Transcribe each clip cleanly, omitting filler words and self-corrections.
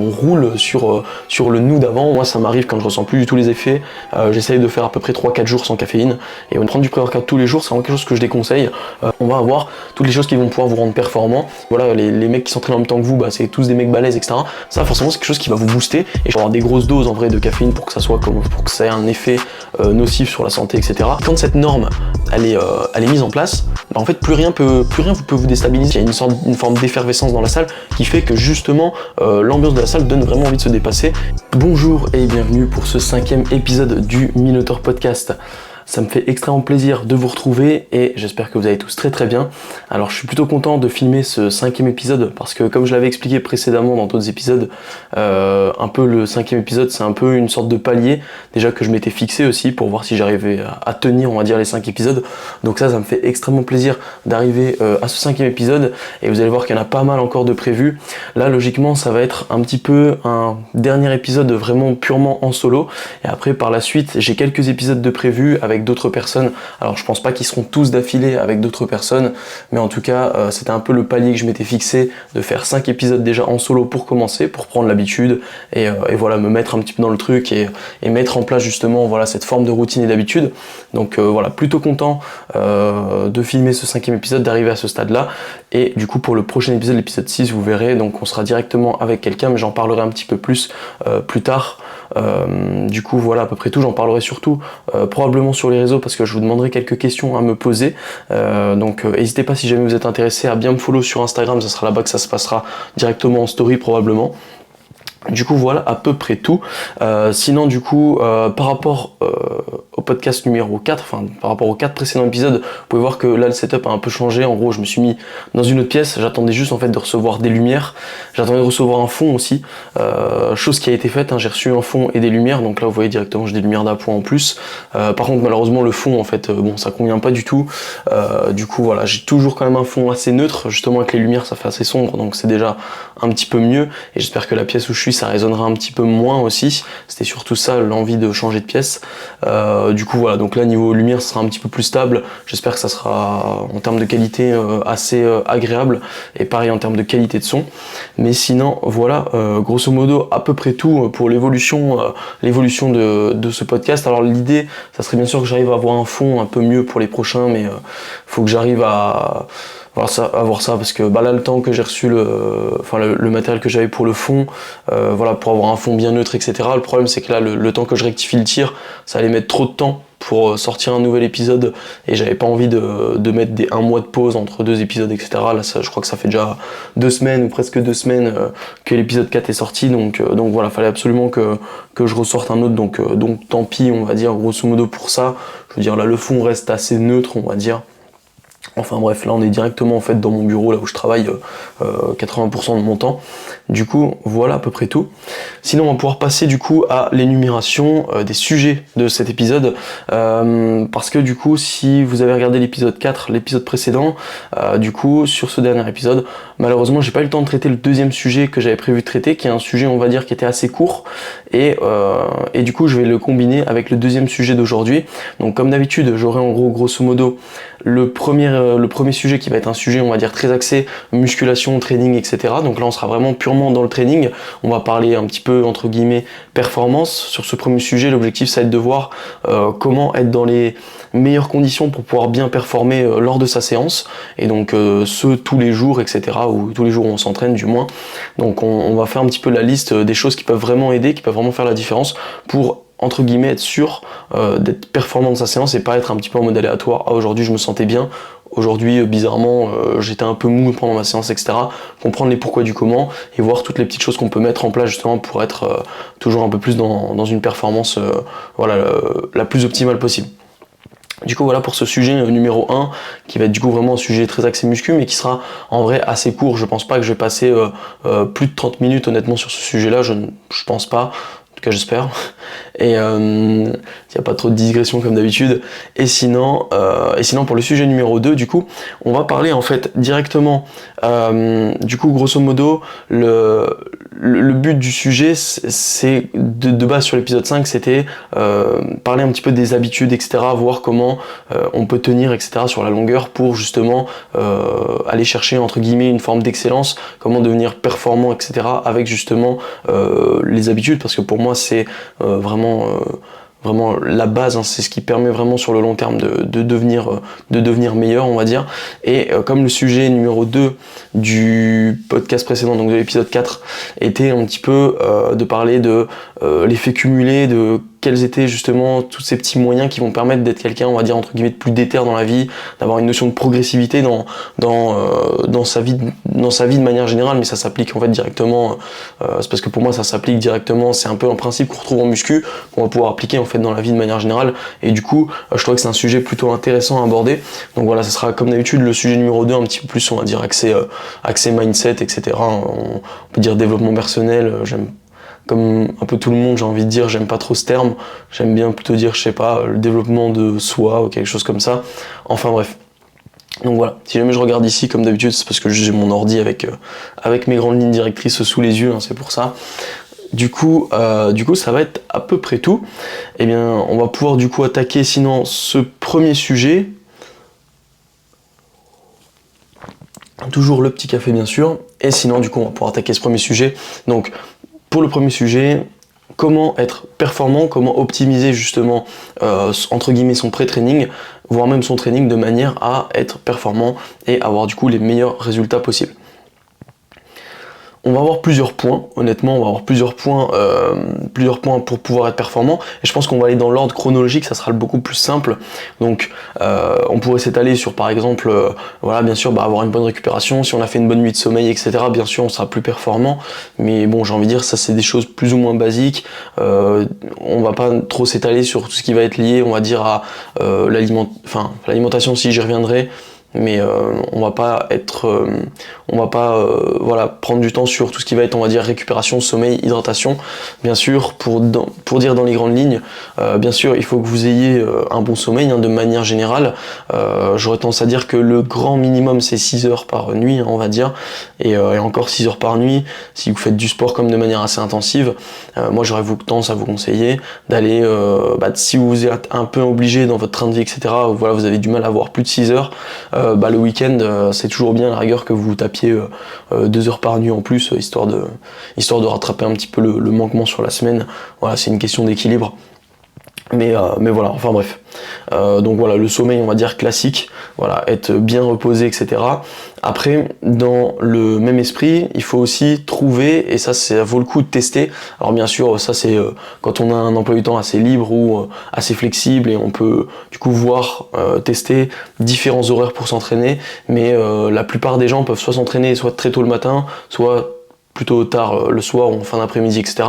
On roule sur le nous d'avant. Moi ça m'arrive quand je ressens plus du tout les effets, j'essaye de faire à peu près 3-4 jours sans caféine, et prendre du pré-workout tous les jours c'est vraiment quelque chose que je déconseille. On va avoir toutes les choses qui vont pouvoir vous rendre performant. Voilà, les mecs qui s'entraînent en même temps que vous, c'est tous des mecs balèzes, etc. Ça forcément c'est quelque chose qui va vous booster, et je vais avoir des grosses doses en vrai de caféine pour que ça ait un effet nocif sur la santé, etc. Quand cette norme elle est mise en place, en fait plus rien peut vous déstabiliser. Il y a une forme d'effervescence dans la salle qui fait que justement l'ambiance de la salle donne vraiment envie de se dépasser. Bonjour et bienvenue pour ce 5e épisode du Minotaur Podcast. Ça me fait extrêmement plaisir de vous retrouver et j'espère que vous allez tous très très bien. Alors je suis plutôt content de filmer ce 5e épisode parce que comme je l'avais expliqué précédemment dans d'autres épisodes, un peu le 5e épisode c'est un peu une sorte de palier déjà que je m'étais fixé aussi pour voir si j'arrivais à tenir on va dire les 5 épisodes. Donc ça me fait extrêmement plaisir d'arriver à ce 5e épisode et vous allez voir qu'il y en a pas mal encore de prévus. Là logiquement ça va être un petit peu un dernier épisode vraiment purement en solo et après par la suite j'ai quelques épisodes de prévus avec d'autres personnes. Alors je pense pas qu'ils seront tous d'affilée avec d'autres personnes, mais en tout cas c'était un peu le palier que je m'étais fixé de faire 5 épisodes déjà en solo pour commencer, pour prendre l'habitude et voilà, me mettre un petit peu dans le truc et mettre en place justement voilà cette forme de routine et d'habitude. Donc voilà, plutôt content de filmer ce 5e épisode, d'arriver à ce stade là, et du coup pour le prochain épisode, l'épisode 6, vous verrez, donc on sera directement avec quelqu'un, mais j'en parlerai un petit peu plus plus tard. Du coup voilà à peu près tout, j'en parlerai surtout probablement sur les réseaux parce que je vous demanderai quelques questions à me poser, donc n'hésitez pas si jamais vous êtes intéressé à bien me follow sur Instagram, ça sera là-bas que ça se passera directement en story probablement. Du coup voilà à peu près tout. Sinon du coup par rapport au podcast numéro 4, enfin par rapport aux 4 précédents épisodes, vous pouvez voir que là le setup a un peu changé. En gros je me suis mis dans une autre pièce, j'attendais juste en fait de recevoir des lumières, j'attendais de recevoir un fond aussi, chose qui a été faite, hein. J'ai reçu un fond et des lumières, donc là vous voyez directement j'ai des lumières d'appoint en plus. Par contre malheureusement le fond en fait bon ça convient pas du tout. Du coup voilà, j'ai toujours quand même un fond assez neutre, justement avec les lumières ça fait assez sombre, donc c'est déjà un petit peu mieux, et j'espère que la pièce où je suis ça résonnera un petit peu moins aussi. C'était surtout ça l'envie de changer de pièce. Du coup voilà, donc là niveau lumière ça sera un petit peu plus stable, j'espère que ça sera en termes de qualité assez agréable, et pareil en termes de qualité de son. Mais sinon voilà grosso modo à peu près tout pour l'évolution de ce podcast. Alors l'idée ça serait bien sûr que j'arrive à avoir un fond un peu mieux pour les prochains, mais faut que j'arrive à voir ça parce que là le temps que j'ai reçu le matériel que j'avais pour le fond, voilà, pour avoir un fond bien neutre, etc. Le problème c'est que là le temps que je rectifie le tir, ça allait mettre trop de temps pour sortir un nouvel épisode, et j'avais pas envie de mettre un mois de pause entre 2 épisodes, etc. Là je crois que ça fait déjà 2 semaines ou presque 2 semaines que l'épisode 4 est sorti, donc voilà, fallait absolument que je ressorte un autre, donc tant pis on va dire grosso modo pour ça. Je veux dire là le fond reste assez neutre on va dire. Enfin bref, là on est directement en fait dans mon bureau, là où je travaille 80% de mon temps. Du coup, voilà à peu près tout. Sinon, on va pouvoir passer du coup à l'énumération des sujets de cet épisode. Parce que du coup, si vous avez regardé l'épisode 4, l'épisode précédent, du coup, sur ce dernier épisode, malheureusement, j'ai pas eu le temps de traiter le 2e sujet que j'avais prévu de traiter, qui est un sujet, on va dire, qui était assez court. Et du coup, je vais le combiner avec le 2e sujet d'aujourd'hui. Donc comme d'habitude, j'aurai en gros, grosso modo, le premier sujet qui va être un sujet on va dire très axé musculation, training, etc. Donc là on sera vraiment purement dans le training, on va parler un petit peu entre guillemets performance. Sur ce premier sujet l'objectif ça va être de voir comment être dans les meilleures conditions pour pouvoir bien performer lors de sa séance, et donc tous les jours, etc. ou tous les jours où on s'entraîne du moins. Donc on va faire un petit peu la liste des choses qui peuvent vraiment aider, qui peuvent vraiment faire la différence pour entre guillemets être sûr d'être performant dans sa séance et pas être un petit peu en mode aléatoire. Ah aujourd'hui je me sentais bien, aujourd'hui bizarrement j'étais un peu mou pendant ma séance, etc. Comprendre les pourquoi du comment et voir toutes les petites choses qu'on peut mettre en place justement pour être toujours un peu plus dans une performance la plus optimale possible. Du coup voilà pour ce sujet numéro 1 qui va être du coup vraiment un sujet très axé muscu, mais qui sera en vrai assez court. Je pense pas que je vais passer plus de 30 minutes honnêtement sur ce sujet là, je pense pas, en tout cas j'espère. Et il n'y a pas trop de digression comme d'habitude. Et sinon pour le sujet numéro 2, du coup, on va parler en fait directement, du coup, grosso modo, le but du sujet, c'est de base sur l'épisode 5, c'était parler un petit peu des habitudes, etc., voir comment on peut tenir, etc., sur la longueur pour justement aller chercher, entre guillemets, une forme d'excellence, comment devenir performant, etc., avec justement les habitudes, parce que pour moi, c'est vraiment la base, hein, c'est ce qui permet vraiment sur le long terme de devenir meilleur, on va dire. Et comme le sujet numéro 2 du podcast précédent, donc de l'épisode 4, était un petit peu de parler de l'effet cumulé, de quels étaient justement tous ces petits moyens qui vont permettre d'être quelqu'un, on va dire entre guillemets, de plus déter dans la vie, d'avoir une notion de progressivité dans sa vie de manière générale, mais ça s'applique en fait directement, c'est parce que pour moi ça s'applique directement, c'est un peu un principe qu'on retrouve en muscu, qu'on va pouvoir appliquer en fait dans la vie de manière générale, et du coup je trouve que c'est un sujet plutôt intéressant à aborder. Donc voilà, ça sera comme d'habitude le sujet numéro 2, un petit peu plus on va dire axé mindset, etc. On peut dire développement personnel, j'aime comme un peu tout le monde, j'ai envie de dire, j'aime pas trop ce terme, j'aime bien plutôt dire, je sais pas, le développement de soi ou quelque chose comme ça. Enfin bref. Donc voilà, si jamais je regarde ici, comme d'habitude, c'est parce que j'ai mon ordi avec mes grandes lignes directrices sous les yeux, hein, c'est pour ça. Du coup, ça va être à peu près tout. Eh bien, on va pouvoir du coup attaquer sinon ce premier sujet. Toujours le petit café bien sûr. Et sinon, du coup, on va pouvoir attaquer ce premier sujet. Donc, pour le premier sujet, comment être performant, comment optimiser justement entre guillemets son pré-training, voire même son training de manière à être performant et avoir du coup les meilleurs résultats possibles. On va avoir plusieurs points, honnêtement, on va avoir plusieurs points pour pouvoir être performant, et je pense qu'on va aller dans l'ordre chronologique, ça sera beaucoup plus simple. Donc on pourrait s'étaler sur par exemple, voilà, bien sûr, avoir une bonne récupération, si on a fait une bonne nuit de sommeil, etc., bien sûr on sera plus performant, mais bon, j'ai envie de dire, ça c'est des choses plus ou moins basiques, on va pas trop s'étaler sur tout ce qui va être lié, on va dire, à l'alimentation, si j'y reviendrai, mais on va pas voilà, prendre du temps sur tout ce qui va être, on va dire, récupération, sommeil, hydratation. Bien sûr, pour dire dans les grandes lignes, bien sûr il faut que vous ayez un bon sommeil, hein, de manière générale. J'aurais tendance à dire que le grand minimum c'est 6 heures par nuit, hein, on va dire, et encore 6 heures par nuit si vous faites du sport comme de manière assez intensive. Moi j'aurais tendance à vous conseiller d'aller, si vous êtes un peu obligé dans votre train de vie, etc., voilà, vous avez du mal à avoir plus de 6 heures, le week-end, c'est toujours bien à la rigueur que vous tapiez 2 heures par nuit en plus, histoire de rattraper un petit peu le manquement sur la semaine. Voilà, c'est une question d'équilibre. Mais voilà, enfin bref. Donc voilà, le sommeil, on va dire classique, voilà, être bien reposé, etc. Après, dans le même esprit, il faut aussi trouver, et ça vaut le coup de tester. Alors bien sûr, ça c'est quand on a un emploi du temps assez libre ou assez flexible, et on peut du coup voir, tester différents horaires pour s'entraîner, mais la plupart des gens peuvent soit s'entraîner soit très tôt le matin, soit plutôt tard le soir ou en fin d'après-midi, etc.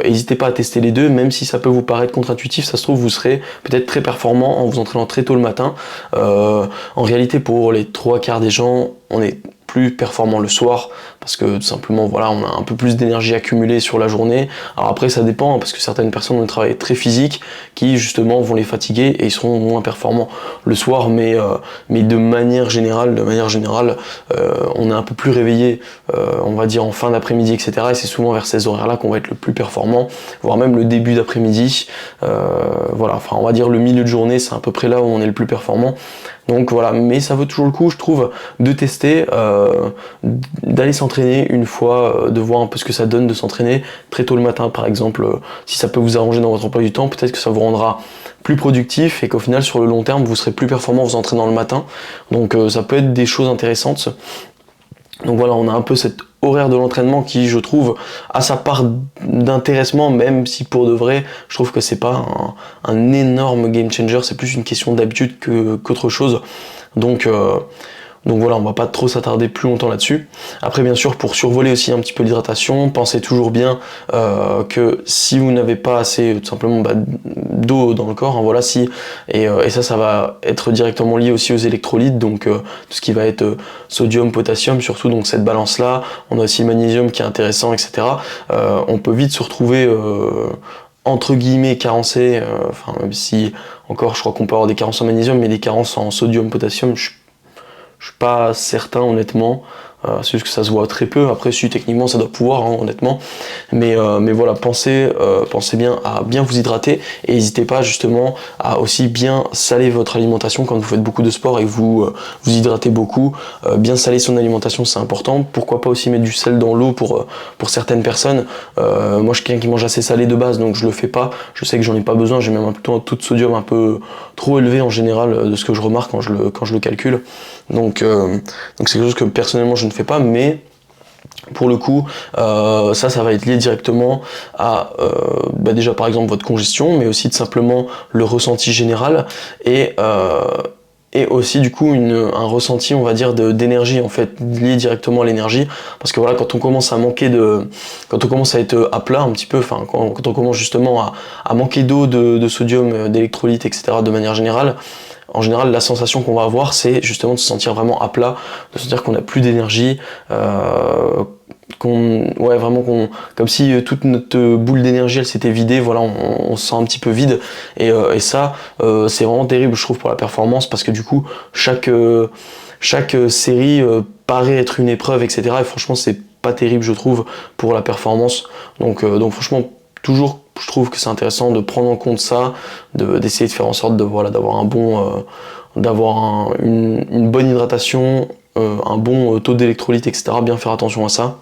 N'hésitez pas à tester les deux, même si ça peut vous paraître contre-intuitif, ça se trouve vous serez peut-être très performant en vous entraînant très tôt le matin. En réalité, pour les 3/4 des gens, on est plus performant le soir, parce que tout simplement, voilà, on a un peu plus d'énergie accumulée sur la journée. Alors après, ça dépend, hein, parce que certaines personnes ont un travail très physique qui justement vont les fatiguer et ils seront moins performants le soir, mais de manière générale, on est un peu plus réveillé, on va dire en fin d'après-midi, etc. Et c'est souvent vers ces horaires-là qu'on va être le plus performant, voire même le début d'après-midi. Voilà, enfin on va dire le milieu de journée, c'est à peu près là où on est le plus performant. Donc voilà, mais ça vaut toujours le coup, je trouve, de tester, d'aller s'entraîner une fois, de voir un peu ce que ça donne de s'entraîner très tôt le matin, par exemple. Si ça peut vous arranger dans votre emploi du temps, peut-être que ça vous rendra plus productif et qu'au final, sur le long terme, vous serez plus performant en vous entraînant le matin. Donc ça peut être des choses intéressantes. Donc voilà, on a un peu cet horaire de l'entraînement qui, je trouve, a sa part d'intéressement, même si pour de vrai, je trouve que c'est pas un énorme game changer, c'est plus une question d'habitude qu'autre chose. Donc voilà, on va pas trop s'attarder plus longtemps là-dessus. Après, bien sûr, pour survoler aussi un petit peu l'hydratation, pensez toujours bien que si vous n'avez pas assez tout simplement d'eau dans le corps, hein, voilà, et ça va être directement lié aussi aux électrolytes, donc tout ce qui va être sodium, potassium, surtout, donc cette balance-là. On a aussi le magnésium qui est intéressant, etc. On peut vite se retrouver entre guillemets carencé, enfin même si encore je crois qu'on peut avoir des carences en magnésium, mais des carences en sodium, potassium, je suis pas certain honnêtement. C'est juste que ça se voit très peu. Après, si techniquement ça doit pouvoir, hein, honnêtement. Mais voilà, pensez bien à bien vous hydrater et n'hésitez pas justement à aussi bien saler votre alimentation quand vous faites beaucoup de sport et que vous hydratez beaucoup. Bien saler son alimentation, c'est important. Pourquoi pas aussi mettre du sel dans l'eau pour certaines personnes. Moi, je suis quelqu'un qui mange assez salé de base, donc je le fais pas. Je sais que j'en ai pas besoin. J'ai même plutôt un taux de sodium un peu trop élevé en général de ce que je remarque quand je le calcule. Donc c'est quelque chose que personnellement je ne fais pas, mais pour le coup, ça va être lié directement à déjà par exemple votre congestion, mais aussi tout simplement le ressenti général et aussi du coup un ressenti, on va dire, d'énergie en fait, lié directement à l'énergie, parce que voilà, quand on commence à être à plat un petit peu, enfin quand on commence justement à manquer d'eau, de sodium, d'électrolytes, etc. de manière générale. En général, la sensation qu'on va avoir, c'est justement de se sentir vraiment à plat, de se dire qu'on n'a plus d'énergie, comme si toute notre boule d'énergie, elle s'était vidée. Voilà, on se sent un petit peu vide. Et ça, c'est vraiment terrible, je trouve, pour la performance, parce que du coup, chaque série paraît être une épreuve, etc. Et franchement, c'est pas terrible, je trouve, pour la performance. Donc franchement, toujours, je trouve que c'est intéressant de prendre en compte ça, d'essayer de faire en sorte d'avoir une bonne hydratation, un bon taux d'électrolyte, etc. Bien faire attention à ça.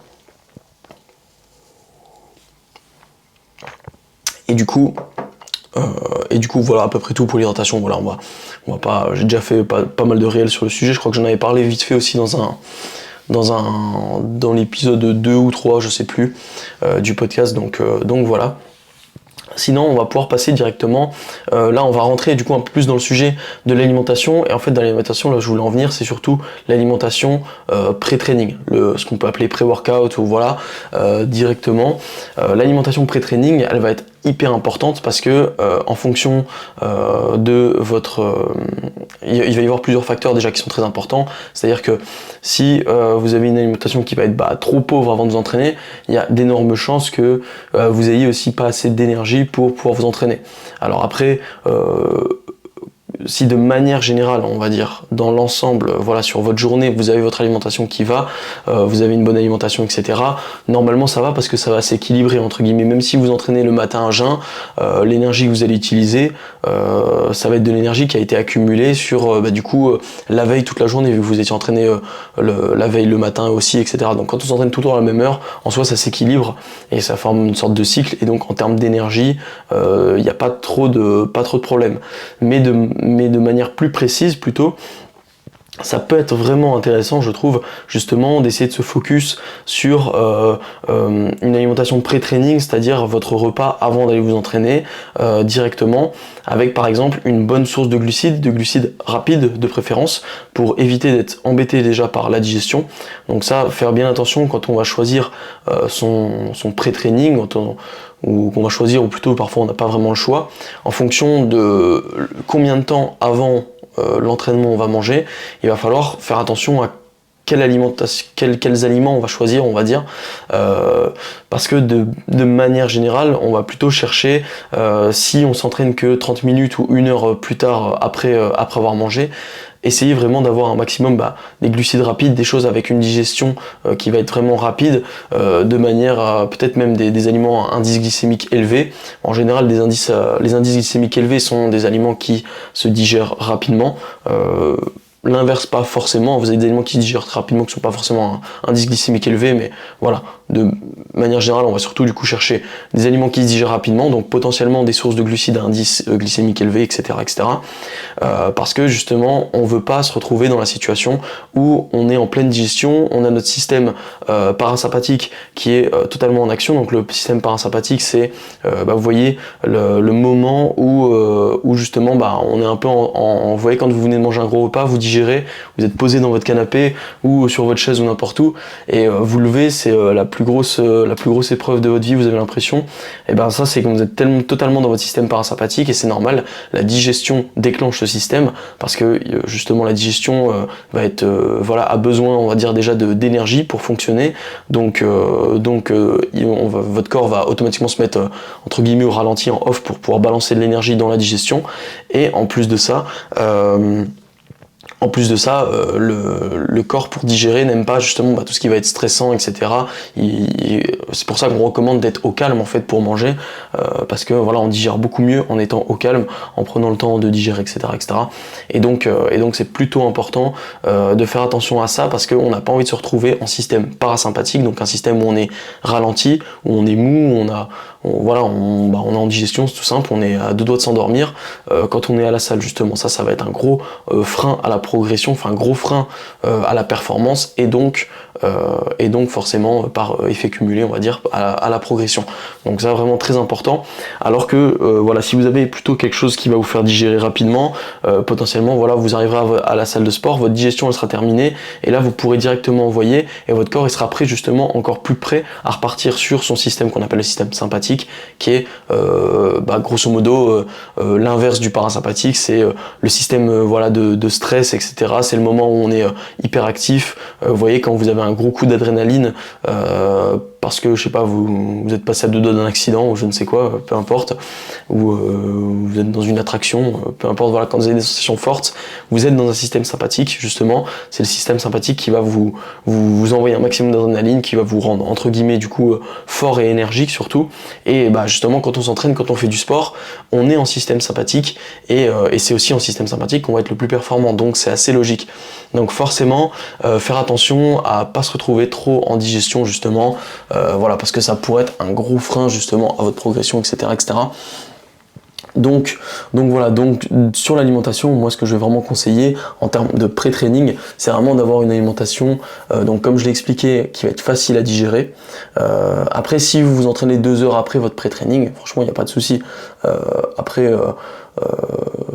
Et du coup, voilà à peu près tout pour l'hydratation. Voilà, on va pas. J'ai déjà fait pas mal de réels sur le sujet. Je crois que j'en avais parlé vite fait aussi dans l'épisode 2 ou 3, je sais plus, du podcast. Donc voilà. Sinon, on va pouvoir passer directement, là on va rentrer du coup un peu plus dans le sujet de l'alimentation, et en fait dans l'alimentation, là je voulais en venir, c'est surtout l'alimentation pré-training, ce qu'on peut appeler pré-workout, ou voilà, directement. L'alimentation pré-training, elle va être hyper importante parce que en fonction de votre... il va y avoir plusieurs facteurs déjà qui sont très importants, c'est-à-dire que si vous avez une alimentation qui va être trop pauvre avant de vous entraîner, il y a d'énormes chances que vous ayez aussi pas assez d'énergie pour pouvoir vous entraîner. Alors après, si de manière générale, on va dire, dans l'ensemble, voilà, sur votre journée, vous avez votre alimentation qui va, vous avez une bonne alimentation, etc., normalement ça va parce que ça va s'équilibrer, entre guillemets. Même si vous entraînez le matin à jeun, l'énergie que vous allez utiliser, ça va être de l'énergie qui a été accumulée sur, du coup, la veille toute la journée, vu que vous étiez entraîné la veille le matin aussi, etc. Donc quand on s'entraîne tout le temps à la même heure, en soi ça s'équilibre et ça forme une sorte de cycle, et donc en termes d'énergie, il n'y a pas trop de problème. Mais de manière plus précise plutôt, ça peut être vraiment intéressant, je trouve, justement, d'essayer de se focus sur une alimentation pré-training, c'est-à-dire votre repas avant d'aller vous entraîner directement, avec par exemple une bonne source de glucides rapides de préférence, pour éviter d'être embêté déjà par la digestion. Donc ça, faire bien attention quand on va choisir son pré-training, ou qu'on va choisir, ou plutôt parfois on n'a pas vraiment le choix, en fonction de combien de temps avant l'entraînement on va manger, il va falloir faire attention à quels aliments on va choisir, on va dire, parce que de manière générale, on va plutôt chercher, si on s'entraîne que 30 minutes ou 1 heure plus tard après avoir mangé, essayer vraiment d'avoir un maximum des glucides rapides, des choses avec une digestion qui va être vraiment rapide, de manière à peut-être même des aliments à indice glycémique élevé. En général, les indices glycémiques élevés sont des aliments qui se digèrent rapidement. L'inverse pas forcément, vous avez des aliments qui se digèrent rapidement, qui ne sont pas forcément un indice glycémique élevé, mais voilà, de manière générale, on va surtout du coup chercher des aliments qui se digèrent rapidement, donc potentiellement des sources de glucides à indice glycémique élevé, etc. Parce que justement, on ne veut pas se retrouver dans la situation où on est en pleine digestion, on a notre système parasympathique qui est totalement en action. Donc le système parasympathique, c'est, vous voyez, le moment où justement, on est un peu vous voyez, quand vous venez de manger un gros repas, vous digérez digérer, vous êtes posé dans votre canapé ou sur votre chaise ou n'importe où, et vous levez, c'est la plus grosse épreuve de votre vie, vous avez l'impression, et ben ça c'est que vous êtes totalement dans votre système parasympathique, et c'est normal, la digestion déclenche ce système, parce que justement la digestion va être, a besoin, on va dire déjà d'énergie pour fonctionner, donc votre corps va automatiquement se mettre entre guillemets au ralenti, en off, pour pouvoir balancer de l'énergie dans la digestion, et en plus de ça, le corps, pour digérer, n'aime pas justement tout ce qui va être stressant, etc. C'est pour ça qu'on recommande d'être au calme en fait pour manger, parce que voilà, on digère beaucoup mieux en étant au calme, en prenant le temps de digérer, etc., etc. Et donc c'est plutôt important de faire attention à ça, parce qu'on n'a pas envie de se retrouver en système parasympathique, donc un système où on est ralenti, où on est mou, où on est en digestion, c'est tout simple, on est à 2 doigts de s'endormir quand on est à la salle, justement. Ça va être un gros frein à la progression, enfin un gros frein à la performance, et donc forcément par effet cumulé, on va dire, à la progression. Donc ça, vraiment très important. Alors que si vous avez plutôt quelque chose qui va vous faire digérer rapidement, potentiellement vous arriverez à la salle de sport, votre digestion elle sera terminée, et là vous pourrez directement envoyer, et votre corps il sera prêt, justement encore plus prêt à repartir sur son système qu'on appelle le système sympathique, qui est grosso modo l'inverse du parasympathique. C'est le système de stress, etc. C'est le moment où on est hyper actif. Vous voyez, quand vous avez un gros coup d'adrénaline, parce que je sais pas, vous êtes passé à 2 doigts d'un accident ou je ne sais quoi, peu importe, ou vous êtes dans une attraction, peu importe, quand vous avez des sensations fortes, vous êtes dans un système sympathique, justement. C'est le système sympathique qui va vous envoyer un maximum d'adrénaline, qui va vous rendre entre guillemets du coup fort et énergique surtout. Et justement, quand on s'entraîne, quand on fait du sport, on est en système sympathique, et c'est aussi en système sympathique qu'on va être le plus performant, donc c'est assez logique. Donc forcément, faire attention à pas se retrouver trop en digestion, justement, parce que ça pourrait être un gros frein justement à votre progression, etc., etc. Donc sur l'alimentation, moi ce que je vais vraiment conseiller en termes de pré-training, c'est vraiment d'avoir une alimentation, donc comme je l'ai expliqué, qui va être facile à digérer. Après, si vous vous entraînez 2 heures après votre pré-training, franchement il n'y a pas de souci.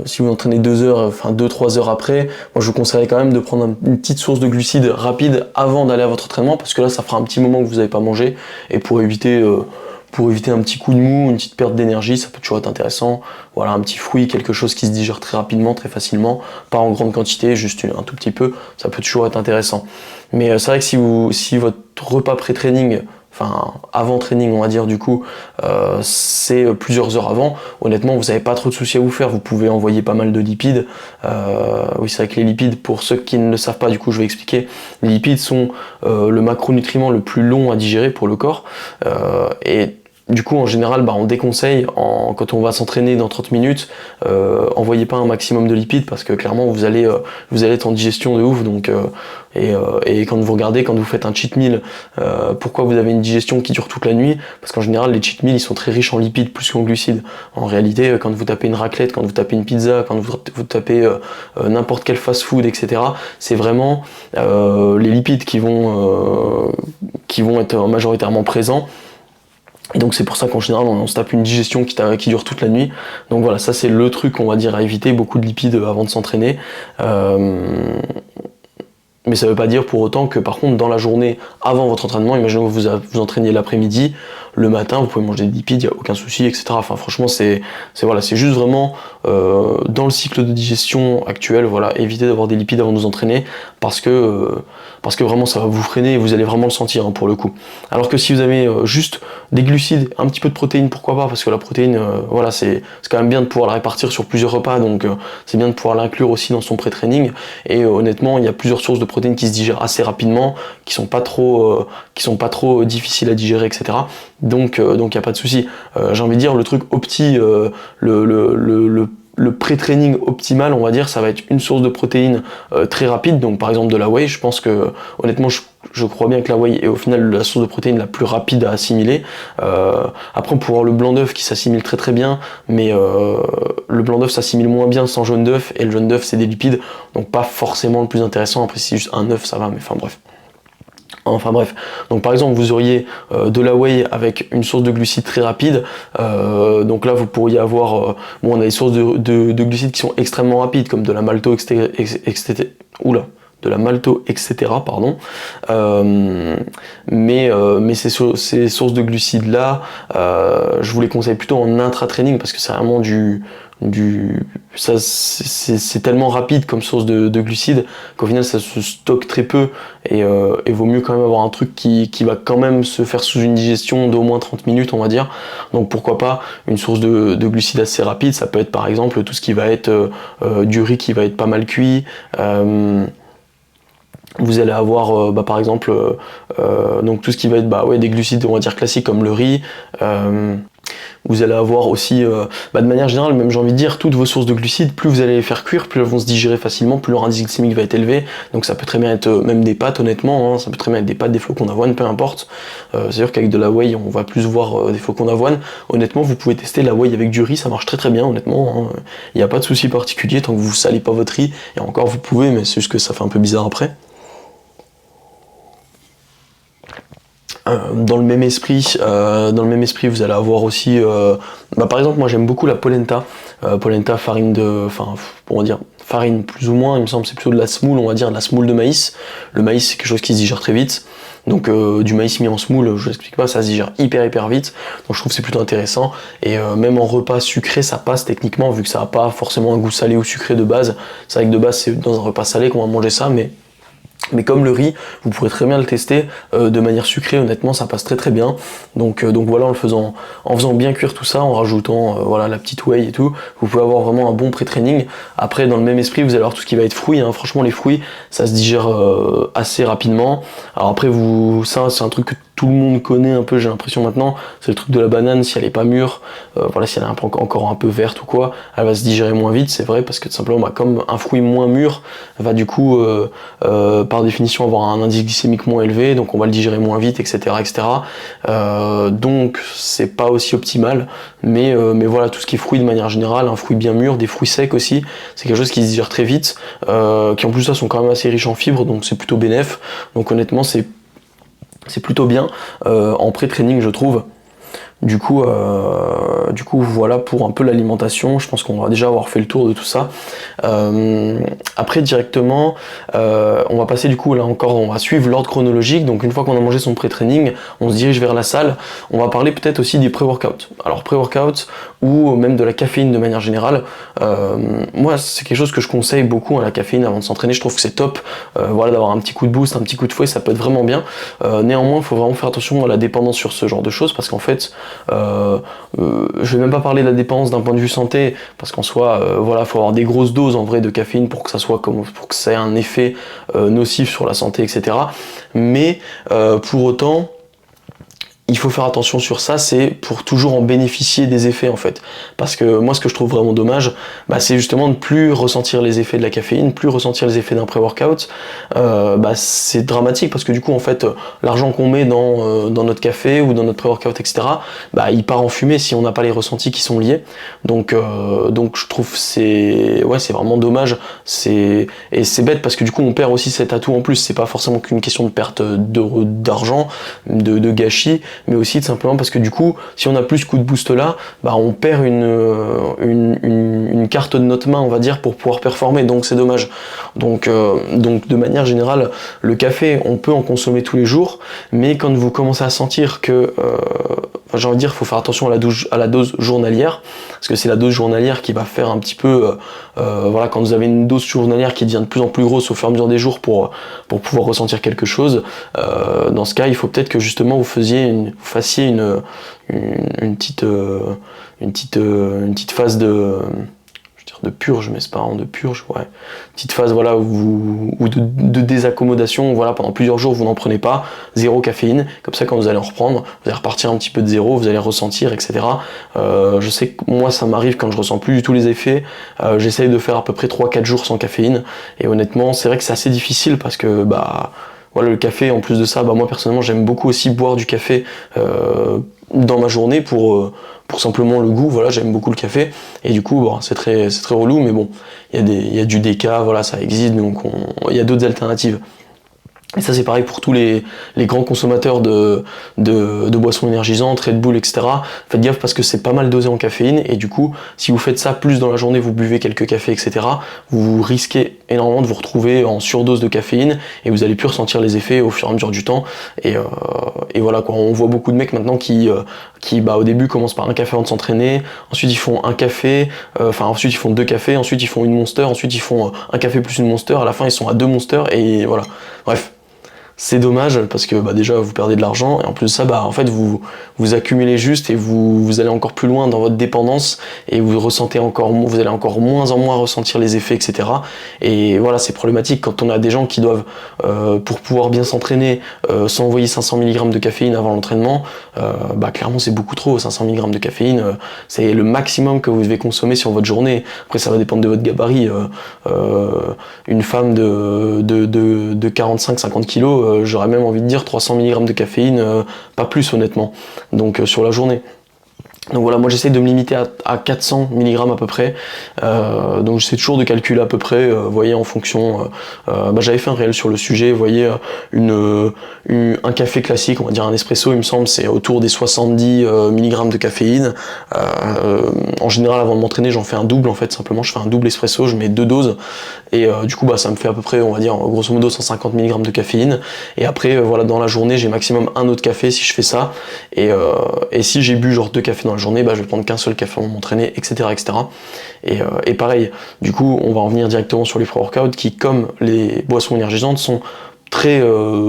Si vous entraînez 2 heures, 2-3 heures après, moi je vous conseillerais quand même de prendre une petite source de glucides rapide avant d'aller à votre entraînement, parce que là ça fera un petit moment que vous n'avez pas mangé, et pour éviter un petit coup de mou, une petite perte d'énergie, ça peut toujours être intéressant. Voilà, un petit fruit, quelque chose qui se digère très rapidement, très facilement, pas en grande quantité, juste un tout petit peu, ça peut toujours être intéressant. Mais c'est vrai que si votre repas pré-training, avant training on va dire du coup, c'est plusieurs heures avant, honnêtement vous n'avez pas trop de soucis à vous faire, vous pouvez envoyer pas mal de lipides. Oui, c'est vrai que les lipides, pour ceux qui ne le savent pas, du coup je vais expliquer, les lipides sont le macronutriment le plus long à digérer pour le corps, et du coup, en général, on déconseille, quand on va s'entraîner dans 30 minutes, envoyez pas un maximum de lipides, parce que clairement vous allez être en digestion de ouf. Donc, et quand vous regardez, quand vous faites un cheat meal, pourquoi vous avez une digestion qui dure toute la nuit? Parce qu'en général, les cheat meals ils sont très riches en lipides plus qu'en glucides. En réalité, quand vous tapez une raclette, quand vous tapez une pizza, quand vous tapez n'importe quel fast-food, etc., c'est vraiment les lipides qui vont être majoritairement présents. Et donc c'est pour ça qu'en général on se tape une digestion qui dure toute la nuit. Donc voilà, ça c'est le truc on va dire à éviter, beaucoup de lipides avant de s'entraîner. Mais ça veut pas dire pour autant que par contre dans la journée avant votre entraînement, imaginons que vous entraîniez l'après-midi, le matin vous pouvez manger des lipides, il n'y a aucun souci, etc. Franchement c'est juste vraiment dans le cycle de digestion actuel, éviter d'avoir des lipides avant de vous entraîner, parce que vraiment ça va vous freiner et vous allez vraiment le sentir pour le coup. Alors que si vous avez juste des glucides, un petit peu de protéines, pourquoi pas, parce que la protéine, c'est quand même bien de pouvoir la répartir sur plusieurs repas, donc c'est bien de pouvoir l'inclure aussi dans son pré-training. Et honnêtement, il y a plusieurs sources de protéines qui se digèrent assez rapidement, qui sont pas trop difficiles à digérer, etc. Donc il n'y a pas de souci. J'ai envie de dire, le truc le pré-training optimal, on va dire, ça va être une source de protéines très rapide, donc par exemple de la whey. Je pense que honnêtement je crois bien que la whey est au final la source de protéines la plus rapide à assimiler. Après on peut avoir le blanc d'œuf qui s'assimile très très bien, mais le blanc d'œuf s'assimile moins bien sans jaune d'œuf, et le jaune d'œuf c'est des lipides, donc pas forcément le plus intéressant. Après si c'est juste un œuf ça va, mais bref. Enfin bref, donc par exemple vous auriez de la whey avec une source de glucides très rapide, donc là vous pourriez avoir, bon on a des sources de glucides qui sont extrêmement rapides comme de la malto, de la malto, etc. Pardon. Mais ces sources de glucides là, je vous les conseille plutôt en intra-training parce que c'est vraiment c'est tellement rapide comme source de glucides qu'au final ça se stocke très peu et vaut mieux quand même avoir un truc qui va quand même se faire sous une digestion d'au moins 30 minutes on va dire. Donc pourquoi pas une source de glucides assez rapide, ça peut être par exemple tout ce qui va être du riz qui va être pas mal cuit. Vous allez avoir par exemple donc tout ce qui va être des glucides on va dire classiques comme le riz. Vous allez avoir aussi, de manière générale, même j'ai envie de dire, toutes vos sources de glucides, plus vous allez les faire cuire, plus elles vont se digérer facilement, plus leur indice glycémique va être élevé. Donc ça peut très bien être même des pâtes, honnêtement, hein, ça peut très bien être des pâtes, des flocons d'avoine, peu importe. C'est sûr qu'avec de la whey, on va plus voir des flocons d'avoine. Honnêtement, vous pouvez tester la whey avec du riz, ça marche très très bien, honnêtement. Il n'y a pas de souci particulier tant que vous salez pas votre riz. Et encore, vous pouvez, mais c'est juste que ça fait un peu bizarre après. Dans le même esprit, vous allez avoir aussi, par exemple, moi j'aime beaucoup la polenta. Polenta, farine farine plus ou moins, il me semble, c'est plutôt de la semoule, on va dire, de la semoule de maïs. Le maïs, c'est quelque chose qui se digère très vite. Donc du maïs mis en semoule, je vous explique pas, ça se digère hyper vite. Donc je trouve que c'est plutôt intéressant. Et même en repas sucré, ça passe techniquement, vu que ça n'a pas forcément un goût salé ou sucré de base. C'est vrai que de base, c'est dans un repas salé qu'on va manger ça, mais comme le riz, vous pourrez très bien le tester de manière sucrée, honnêtement ça passe très bien. Donc voilà, en faisant bien cuire tout ça, en rajoutant la petite whey et tout, vous pouvez avoir vraiment un bon pré-training. Après dans le même esprit, vous allez avoir tout ce qui va être fruits, hein. Franchement les fruits, ça se digère assez rapidement. Alors après ça c'est un truc que tout le monde connaît un peu, j'ai l'impression maintenant, c'est le truc de la banane, si elle est pas mûre, si elle est encore un peu verte ou quoi, elle va se digérer moins vite, c'est vrai, parce que tout simplement comme un fruit moins mûr va du coup par définition avoir un indice glycémique moins élevé, donc on va le digérer moins vite, etc. Donc c'est pas aussi optimal, mais voilà, tout ce qui est fruits de manière générale, un fruit bien mûr, des fruits secs aussi, c'est quelque chose qui se digère très vite, qui en plus ça sont quand même assez riches en fibres, donc c'est plutôt bénéf. Donc honnêtement c'est plutôt bien en pré-training je trouve. Du coup voilà pour un peu l'alimentation, je pense qu'on va déjà avoir fait le tour de tout ça. Après directement, on va passer du coup là encore, on va suivre l'ordre chronologique, donc une fois qu'on a mangé son pré-training, on se dirige vers la salle, on va parler peut-être aussi des pré-workouts. Alors pré-workout ou même de la caféine de manière générale, moi c'est quelque chose que je conseille beaucoup, la caféine avant de s'entraîner, je trouve que c'est top, d'avoir un petit coup de boost, un petit coup de fouet, ça peut être vraiment bien. Néanmoins il faut vraiment faire attention à la dépendance sur ce genre de choses, parce qu'en fait, je vais même pas parler de la dépendance d'un point de vue santé, parce qu'en soi, faut avoir des grosses doses en vrai de caféine pour que ça ait un effet nocif sur la santé, etc. Mais pour autant, il faut faire attention sur ça, c'est pour toujours en bénéficier des effets en fait. Parce que moi ce que je trouve vraiment dommage, c'est justement de plus ressentir les effets de la caféine, plus ressentir les effets d'un pré-workout. C'est dramatique parce que du coup en fait l'argent qu'on met dans notre café ou dans notre pré-workout, etc., il part en fumée si on n'a pas les ressentis qui sont liés. Donc je trouve c'est vraiment dommage. Et c'est bête parce que du coup on perd aussi cet atout en plus. C'est pas forcément qu'une question de perte d'argent, de gâchis, mais aussi tout simplement parce que du coup, si on a plus ce coup de boost là, on perd une carte de notre main, on va dire, pour pouvoir performer, donc c'est dommage. Donc de manière générale, le café, on peut en consommer tous les jours, mais quand vous commencez à sentir que, j'ai envie de dire, il faut faire attention à la dose journalière, parce que c'est la dose journalière qui va faire un petit peu, quand vous avez une dose journalière qui devient de plus en plus grosse au fur et à mesure des jours pour pouvoir ressentir quelque chose, dans ce cas, il faut peut-être que justement vous fassiez une petite phase de purge, mais c'est pas vraiment de purge, petite phase ou de désaccommodation, pendant plusieurs jours vous n'en prenez pas, zéro caféine, comme ça quand vous allez en reprendre, vous allez repartir un petit peu de zéro, vous allez ressentir, etc. Je sais que moi ça m'arrive quand je ressens plus du tout les effets, j'essaye de faire à peu près 3-4 jours sans caféine, et honnêtement c'est vrai que c'est assez difficile parce que le café, en plus de ça, moi personnellement j'aime beaucoup aussi boire du café dans ma journée pour simplement le goût, j'aime beaucoup le café, et du coup c'est très relou, mais bon, il y a du déca, ça existe, donc il y a d'autres alternatives. Et ça c'est pareil pour tous les grands consommateurs de boissons énergisantes, Red Bull, etc. Faites gaffe parce que c'est pas mal dosé en caféine et du coup si vous faites ça plus dans la journée, vous buvez quelques cafés, etc. Vous risquez énormément de vous retrouver en surdose de caféine et vous allez plus ressentir les effets au fur et à mesure du temps. Et voilà quoi, on voit beaucoup de mecs maintenant qui au début commencent par un café avant de s'entraîner, ensuite ils font un café, ensuite ils font 2 cafés, ensuite ils font une Monster, ensuite ils font un café plus une Monster, à la fin ils sont à 2 Monsters et voilà. Bref. C'est dommage parce que déjà vous perdez de l'argent et en plus de ça en fait vous accumulez juste et vous allez encore plus loin dans votre dépendance et vous allez encore moins en moins ressentir les effets, etc. Et voilà, c'est problématique quand on a des gens qui doivent pour pouvoir bien s'entraîner s'envoyer 500 mg de caféine avant l'entraînement. Clairement c'est beaucoup trop. 500 mg de caféine, c'est le maximum que vous devez consommer sur votre journée. Après ça va dépendre de votre gabarit. Une femme de 45-50 kg, j'aurais même envie de dire 300 mg de caféine, pas plus honnêtement, donc sur la journée. Donc voilà, moi j'essaie de me limiter à 400 mg à peu près, donc j'essaie toujours de calculer à peu près, vous voyez, en fonction, j'avais fait un réel sur le sujet, vous voyez, un café classique, on va dire un espresso, il me semble, c'est autour des 70 mg de caféine. En général avant de m'entraîner j'en fais un double en fait, simplement je fais un double espresso, je mets 2 doses, et du coup ça me fait à peu près, on va dire grosso modo 150 mg de caféine, et après voilà, dans la journée j'ai maximum un autre café si je fais ça, et si j'ai bu genre 2 cafés dans la journée, je vais prendre qu'un seul café avant de m'entraîner, etc. etc. Et pareil, du coup on va en venir directement sur les pré-workouts qui, comme les boissons énergisantes, sont très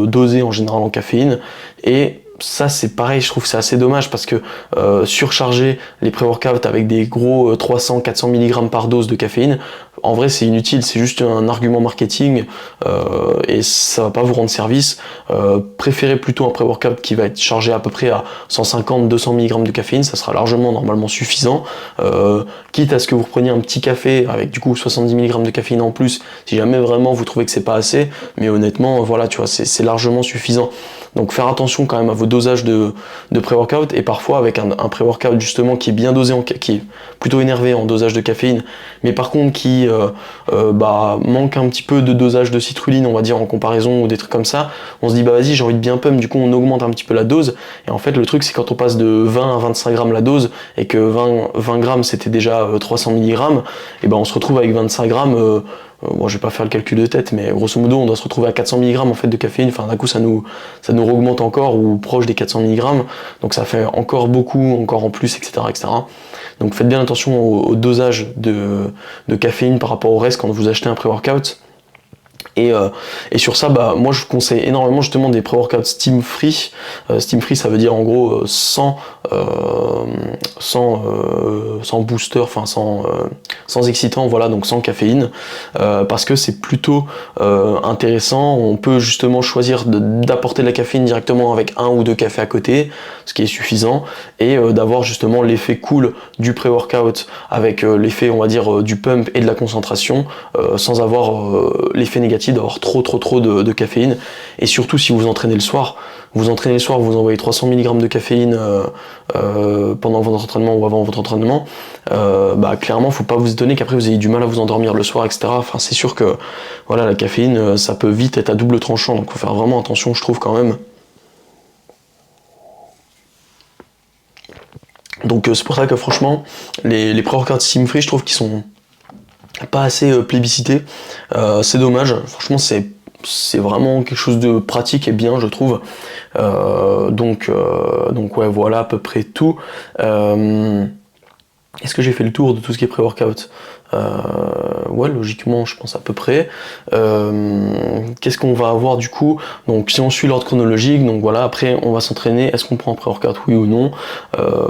dosées en général en caféine, et ça c'est pareil, je trouve que c'est assez dommage parce que surcharger les pré-workouts avec des gros 300-400 mg par dose de caféine, en vrai c'est inutile, c'est juste un argument marketing et ça va pas vous rendre service. Préférez plutôt un pré-workout qui va être chargé à peu près à 150-200 mg de caféine, ça sera largement normalement suffisant, quitte à ce que vous preniez un petit café avec du coup 70 mg de caféine en plus, si jamais vraiment vous trouvez que c'est pas assez, mais honnêtement voilà, tu vois, c'est largement suffisant. Donc faire attention quand même à vos dosages de pré-workout, et parfois avec un pré-workout justement qui est bien dosé, qui est plutôt énervé en dosage de caféine, mais par contre qui manque un petit peu de dosage de citrulline, on va dire, en comparaison, ou des trucs comme ça, on se dit vas-y, j'ai envie de bien pump, du coup on augmente un petit peu la dose, et en fait le truc c'est quand on passe de 20 à 25 grammes la dose, et que 20 grammes c'était déjà 300 mg, et on se retrouve avec 25 grammes, je vais pas faire le calcul de tête, mais grosso modo on doit se retrouver à 400 mg en fait de caféine, d'un coup ça nous augmente encore, ou proche des 400 mg, donc ça fait encore beaucoup, encore en plus, etc. etc. Donc faites bien attention au dosage de caféine par rapport au reste quand vous achetez un pré-workout. Et sur ça, moi je conseille énormément justement des pré-workouts steam free. Steam free, ça veut dire en gros sans booster, sans excitant, voilà, donc sans caféine, parce que c'est plutôt intéressant. On peut justement choisir d'apporter de la caféine directement avec 1 ou 2 cafés à côté, ce qui est suffisant, et d'avoir justement l'effet cool du pré-workout avec l'effet, on va dire, du pump et de la concentration, sans avoir l'effet négatif d'avoir trop de caféine. Et surtout si vous entraînez le soir, vous envoyez 300 mg de caféine pendant votre entraînement ou avant votre entraînement, clairement faut pas vous étonner qu'après vous ayez du mal à vous endormir le soir, etc. C'est sûr que voilà, la caféine ça peut vite être à double tranchant, donc faut faire vraiment attention, je trouve, quand même. Donc c'est pour ça que franchement les pré-workouts steam free, je trouve qu'ils sont pas assez plébiscité, c'est dommage, franchement c'est vraiment quelque chose de pratique et bien, je trouve. Donc ouais, voilà à peu près tout. Est-ce que j'ai fait le tour de tout ce qui est pré-workout? Ouais, logiquement, je pense à peu près. Qu'est-ce qu'on va avoir du coup? Donc, si on suit l'ordre chronologique, donc voilà, après on va s'entraîner. Est-ce qu'on prend un pré-workout, oui ou non?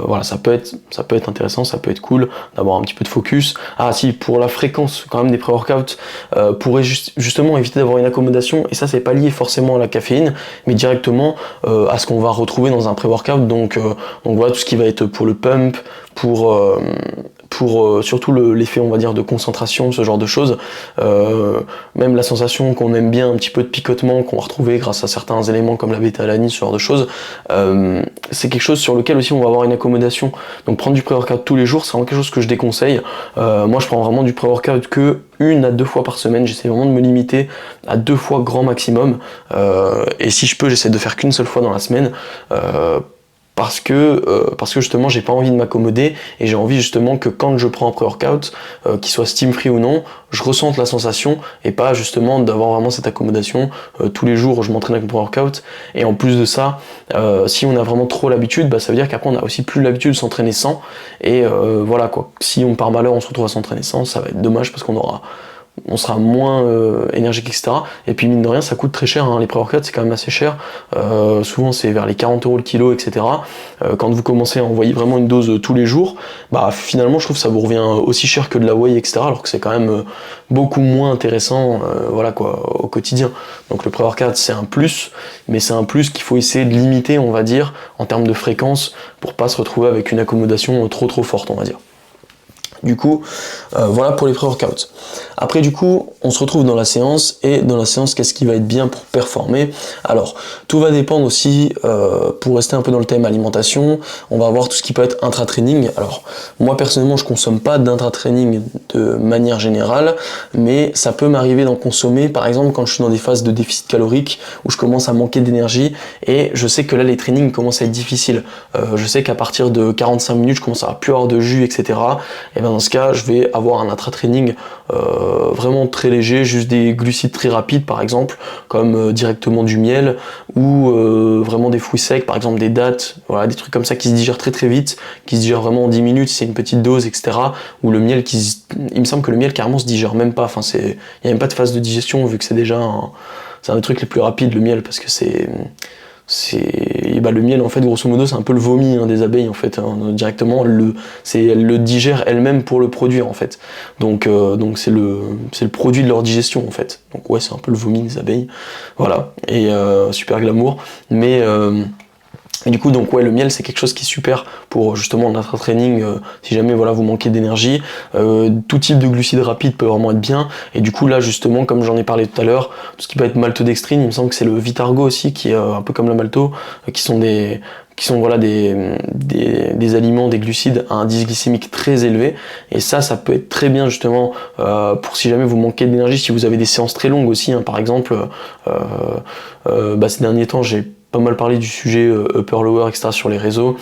Voilà, ça peut être intéressant, ça peut être cool d'avoir un petit peu de focus. Ah si, pour la fréquence quand même des pré-workouts, pourrait justement éviter d'avoir une accommodation, et ça c'est pas lié forcément à la caféine, mais directement à ce qu'on va retrouver dans un pré-workout. Donc voilà, tout ce qui va être pour le pump, pour pour surtout l'effet, on va dire, de concentration, ce genre de choses. Même la sensation qu'on aime bien, un petit peu de picotement qu'on va retrouver grâce à certains éléments comme la bêta-alanine, ce genre de choses, c'est quelque chose sur lequel aussi on va avoir une accommodation. Donc prendre du pré-workout tous les jours, c'est vraiment quelque chose que je déconseille. Moi je prends vraiment du pré-workout que 1 à 2 fois par semaine, j'essaie vraiment de me limiter à 2 fois grand maximum, et si je peux j'essaie de faire qu'une seule fois dans la semaine, parce que justement j'ai pas envie de m'accommoder et j'ai envie justement que quand je prends un pré-workout, qu'il soit steam free ou non, je ressente la sensation et pas justement d'avoir vraiment cette accommodation. Tous les jours je m'entraîne avec mon pré-workout, et en plus de ça, si on a vraiment trop l'habitude, bah, ça veut dire qu'après on a aussi plus l'habitude de s'entraîner sans, et voilà quoi, si on par malheur on se retrouve à s'entraîner sans, ça va être dommage parce on sera moins énergique, etc. Et puis mine de rien, ça coûte très cher, hein. Les pré-workouts c'est quand même assez cher, souvent c'est vers les 40 € le kilo, etc. Quand vous commencez à envoyer vraiment une dose tous les jours, bah finalement je trouve que ça vous revient aussi cher que de la whey, etc. Alors que c'est quand même beaucoup moins intéressant, voilà quoi, au quotidien. Donc le pré-workout c'est un plus, mais c'est un plus qu'il faut essayer de limiter, on va dire, en termes de fréquence, pour pas se retrouver avec une accommodation trop forte, on va dire. Du coup, voilà pour les pré-workouts. Après, du coup, on se retrouve dans la séance, et dans la séance, qu'est-ce qui va être bien pour performer? Alors, tout va dépendre aussi, pour rester un peu dans le thème alimentation, on va avoir tout ce qui peut être intra-training. Alors, moi personnellement, je consomme pas d'intra-training de manière générale, mais ça peut m'arriver d'en consommer, par exemple, quand je suis dans des phases de déficit calorique, où je commence à manquer d'énergie, et je sais que là, les trainings commencent à être difficiles. Je sais qu'à partir de 45 minutes, je commence à plus avoir de jus, etc. Et bien dans ce cas, je vais avoir un intra-training vraiment très léger, juste des glucides très rapides par exemple, comme directement du miel, ou vraiment des fruits secs, par exemple des dattes, voilà, des trucs comme ça qui se digèrent très vite, qui se digèrent vraiment en 10 minutes, c'est une petite dose, etc. Ou le miel il me semble que le miel carrément se digère même pas, enfin il n'y a même pas de phase de digestion, vu que c'est déjà c'est un des trucs les plus rapides, le miel, parce que le miel en fait grosso modo c'est un peu le vomi, hein, des abeilles en fait, hein, directement elle le digère elle-même pour le produire en fait, donc c'est le produit de leur digestion en fait, donc ouais c'est un peu le vomi des abeilles, voilà, et super glamour, mais et du coup, donc ouais, le miel c'est quelque chose qui est super pour justement l'intra-training, si jamais voilà vous manquez d'énergie. Tout type de glucides rapides peut vraiment être bien. Et du coup là justement, comme j'en ai parlé tout à l'heure, tout ce qui peut être maltodextrine, il me semble que c'est le Vitargo aussi qui est un peu comme la malto, qui sont voilà des aliments, des glucides à indice glycémique très élevé, et ça peut être très bien justement pour si jamais vous manquez d'énergie, si vous avez des séances très longues aussi, hein, par exemple ces derniers temps j'ai pas mal parlé du sujet upper lower, etc. sur les réseaux,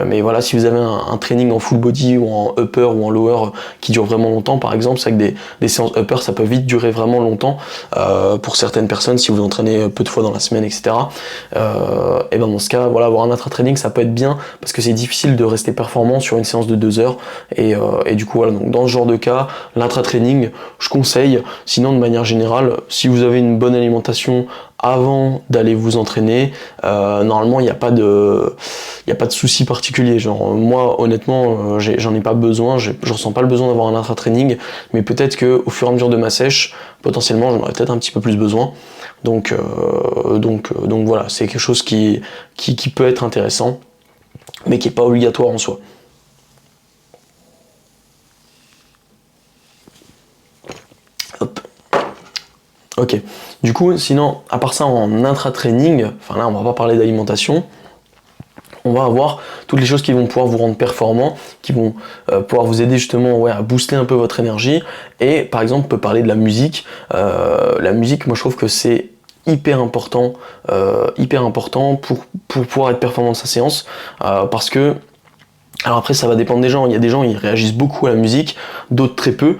mais voilà, si vous avez un training en full body ou en upper ou en lower qui dure vraiment longtemps, par exemple, c'est vrai que des séances upper ça peut vite durer vraiment longtemps pour certaines personnes, si vous entraînez peu de fois dans la semaine, etc. Et ben dans ce cas, voilà, avoir un intra-training ça peut être bien, parce que c'est difficile de rester performant sur une séance de 2 heures, et du coup voilà, donc dans ce genre de cas, l'intra-training je conseille. Sinon de manière générale, si vous avez une bonne alimentation avant d'aller vous entraîner, normalement il n'y a pas de souci particulier. Genre moi honnêtement j'en ai pas besoin, je ressens pas le besoin d'avoir un intra-training, mais peut-être que au fur et à mesure de ma sèche, potentiellement j'en aurais peut-être un petit peu plus besoin. Donc voilà, c'est quelque chose qui peut être intéressant, mais qui est pas obligatoire en soi. Hop. Ok, du coup, sinon, à part ça, en intra-training, enfin là, on va pas parler d'alimentation, on va avoir toutes les choses qui vont pouvoir vous rendre performant, qui vont pouvoir vous aider justement à booster un peu votre énergie, et par exemple, on peut parler de la musique. La musique, moi je trouve que c'est hyper important pour pouvoir être performant dans sa séance, parce que alors après ça va dépendre des gens, il y a des gens ils réagissent beaucoup à la musique, d'autres très peu,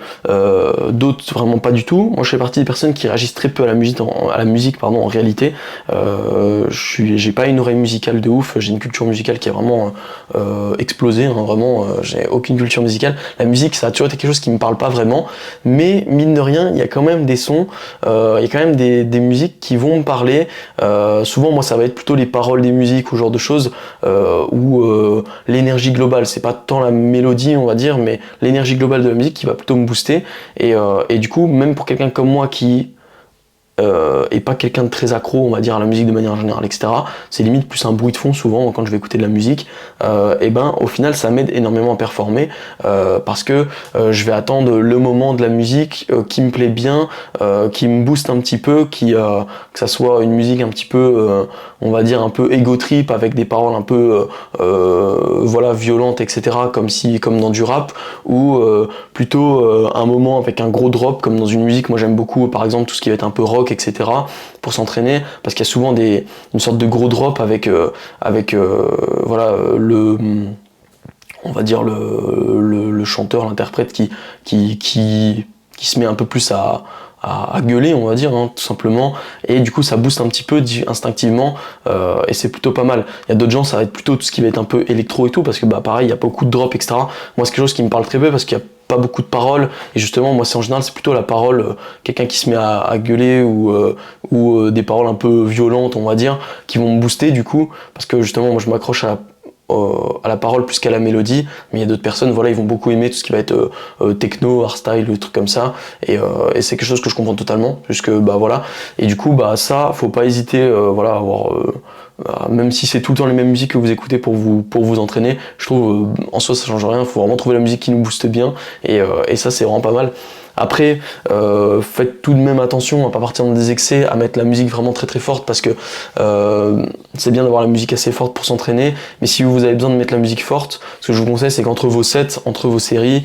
d'autres vraiment pas du tout. Moi je fais partie des personnes qui réagissent très peu à la musique en réalité. J'ai pas une oreille musicale de ouf, j'ai une culture musicale qui a vraiment explosé, hein, vraiment j'ai aucune culture musicale. La musique ça a toujours été quelque chose qui me parle pas vraiment, mais mine de rien il y a quand même des sons, il y a quand même des musiques qui vont me parler. Souvent moi ça va être plutôt les paroles des musiques ou ce genre de choses, ou l'énergie globale, c'est pas tant la mélodie on va dire, mais l'énergie globale de la musique qui va plutôt me booster, et du coup même pour quelqu'un comme moi qui et pas quelqu'un de très accro, on va dire, à la musique de manière générale, etc. C'est limite plus un bruit de fond souvent quand je vais écouter de la musique. Et ben au final ça m'aide énormément à performer parce que je vais attendre le moment de la musique qui me plaît bien, qui me booste un petit peu, que ça soit une musique un petit peu, on va dire un peu ego trip avec des paroles un peu voilà violentes, etc. Comme dans du rap, ou plutôt un moment avec un gros drop comme dans une musique. Moi j'aime beaucoup par exemple tout ce qui va être un peu rock, etc. pour s'entraîner, parce qu'il y a souvent une sorte de gros drop avec voilà on va dire le chanteur, l'interprète qui se met un peu plus à gueuler, on va dire, hein, tout simplement, et du coup ça booste un petit peu instinctivement, et c'est plutôt pas mal. Il y a d'autres gens, ça va être plutôt tout ce qui va être un peu électro et tout, parce que bah pareil, il y a beaucoup de drop, etc. Moi c'est quelque chose qui me parle très peu, parce qu'il y a pas beaucoup de paroles, et justement moi c'est en général c'est plutôt la parole, quelqu'un qui se met à gueuler, ou des paroles un peu violentes, on va dire, qui vont me booster du coup, parce que justement moi je m'accroche à la parole plus qu'à la mélodie, mais il y a d'autres personnes, voilà, ils vont beaucoup aimer tout ce qui va être techno, hardstyle, des trucs comme ça, et c'est quelque chose que je comprends totalement, puisque bah voilà, et du coup bah ça, faut pas hésiter, voilà, à avoir même si c'est tout le temps les mêmes musiques que vous écoutez pour vous entraîner, je trouve en soi ça change rien, faut vraiment trouver la musique qui nous booste bien, et ça c'est vraiment pas mal. Après, faites tout de même attention à pas partir dans des excès, à mettre la musique vraiment très très forte, parce que c'est bien d'avoir la musique assez forte pour s'entraîner, mais si vous avez besoin de mettre la musique forte, ce que je vous conseille c'est qu'entre vos sets, entre vos séries,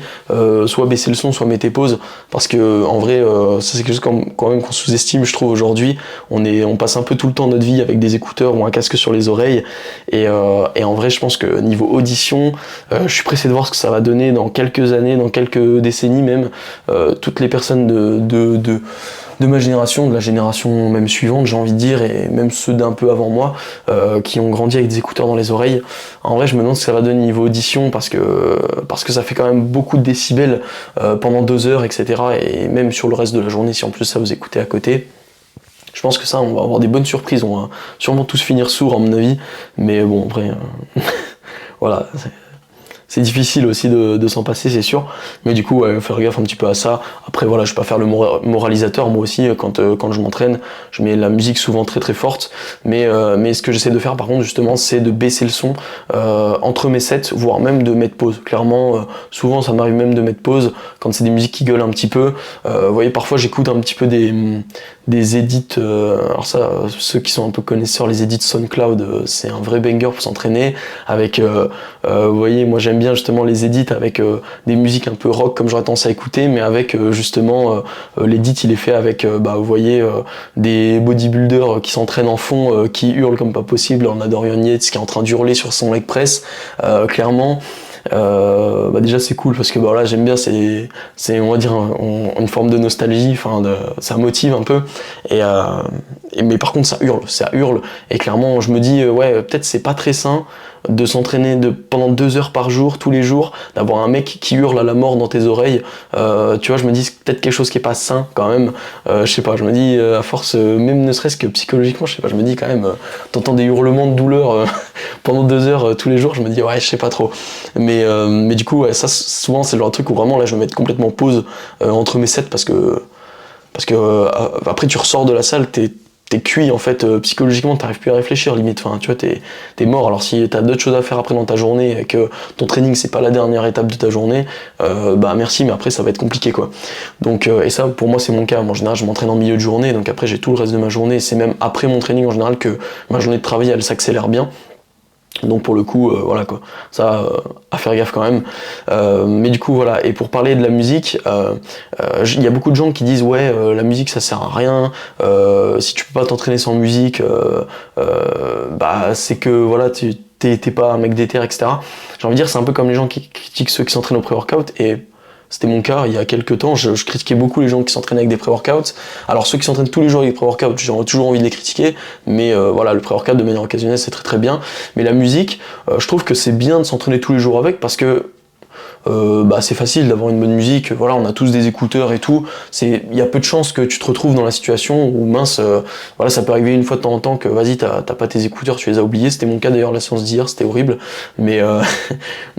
soit baissez le son, soit mettez pause, parce que en vrai ça c'est quelque chose quand même qu'on sous-estime, je trouve, aujourd'hui. On passe un peu tout le temps notre vie avec des écouteurs ou un casque sur les oreilles, et en vrai je pense que niveau audition, je suis pressé de voir ce que ça va donner dans quelques années, dans quelques décennies même. Toutes les personnes de ma génération, de la génération même suivante, j'ai envie de dire, et même ceux d'un peu avant moi, qui ont grandi avec des écouteurs dans les oreilles. En vrai, je me demande ce que ça va donner niveau audition, parce que ça fait quand même beaucoup de décibels pendant 2 heures, etc. Et même sur le reste de la journée, si en plus ça vous écoutez à côté. Je pense que ça, on va avoir des bonnes surprises. On va sûrement tous finir sourds, à mon avis. Mais bon, après, voilà. C'est difficile aussi de s'en passer, c'est sûr, mais du coup ouais, faire gaffe un petit peu à ça. Après voilà, je vais pas faire le moralisateur, moi aussi quand je m'entraîne, je mets la musique souvent très très forte, mais ce que j'essaie de faire par contre justement, c'est de baisser le son entre mes sets, voire même de mettre pause. Clairement, souvent ça m'arrive même de mettre pause quand c'est des musiques qui gueulent un petit peu. Vous voyez, parfois j'écoute un petit peu des edits, alors ça, ceux qui sont un peu connaisseurs, les edits SoundCloud, c'est un vrai banger pour s'entraîner, avec vous voyez, moi j'aime bien justement les edits avec des musiques un peu rock comme j'aurais tendance à écouter, mais avec justement l'edit il est fait avec vous voyez des bodybuilders qui s'entraînent en fond, qui hurlent comme pas possible. On a Dorian Yates qui est en train d'hurler sur son leg press, clairement. Déjà c'est cool, parce que là j'aime bien, c'est on va dire une forme de nostalgie, ça motive un peu, mais par contre ça hurle, et clairement je me dis ouais, peut-être c'est pas très sain de s'entraîner pendant 2 heures par jour, tous les jours, d'avoir un mec qui hurle à la mort dans tes oreilles. Tu vois, je me dis c'est peut-être quelque chose qui est pas sain quand même. Je sais pas, je me dis à force, même ne serait-ce que psychologiquement, je sais pas, je me dis quand même, t'entends des hurlements de douleur pendant 2 heures tous les jours, je me dis ouais, je sais pas trop. Mais du coup, ouais, ça souvent c'est le genre de truc où vraiment là je vais mettre complètement pause entre mes sets, parce que après tu ressors de la salle, t'es cuit en fait, psychologiquement t'arrives plus à réfléchir limite, tu vois, t'es mort. Alors si t'as d'autres choses à faire après dans ta journée, et que ton training c'est pas la dernière étape de ta journée, merci, mais après ça va être compliqué quoi. Donc et ça pour moi c'est mon cas. Moi, en général je m'entraîne en milieu de journée, donc après j'ai tout le reste de ma journée, et c'est même après mon training en général que ma journée de travail elle s'accélère bien. Donc pour le coup, voilà quoi, ça à faire gaffe quand même. Mais du coup voilà, et pour parler de la musique, il y a beaucoup de gens qui disent ouais, la musique ça sert à rien, si tu peux pas t'entraîner sans musique, c'est que voilà, t'es pas un mec déter, etc. J'ai envie de dire, c'est un peu comme les gens qui critiquent ceux qui s'entraînent au pré-workout, et c'était mon cas il y a quelques temps. Je critiquais beaucoup les gens qui s'entraînaient avec des pré-workouts. Alors ceux qui s'entraînent tous les jours avec des pré-workouts, j'ai toujours envie de les critiquer, mais voilà, le pré-workout de manière occasionnelle c'est très très bien. Mais la musique, je trouve que c'est bien de s'entraîner tous les jours avec, parce que bah c'est facile d'avoir une bonne musique, voilà, on a tous des écouteurs et tout, il y a peu de chances que tu te retrouves dans la situation où mince, voilà, ça peut arriver une fois de temps en temps que vas-y, t'as pas tes écouteurs, tu les as oubliés, c'était mon cas d'ailleurs la séance d'hier, c'était horrible, mais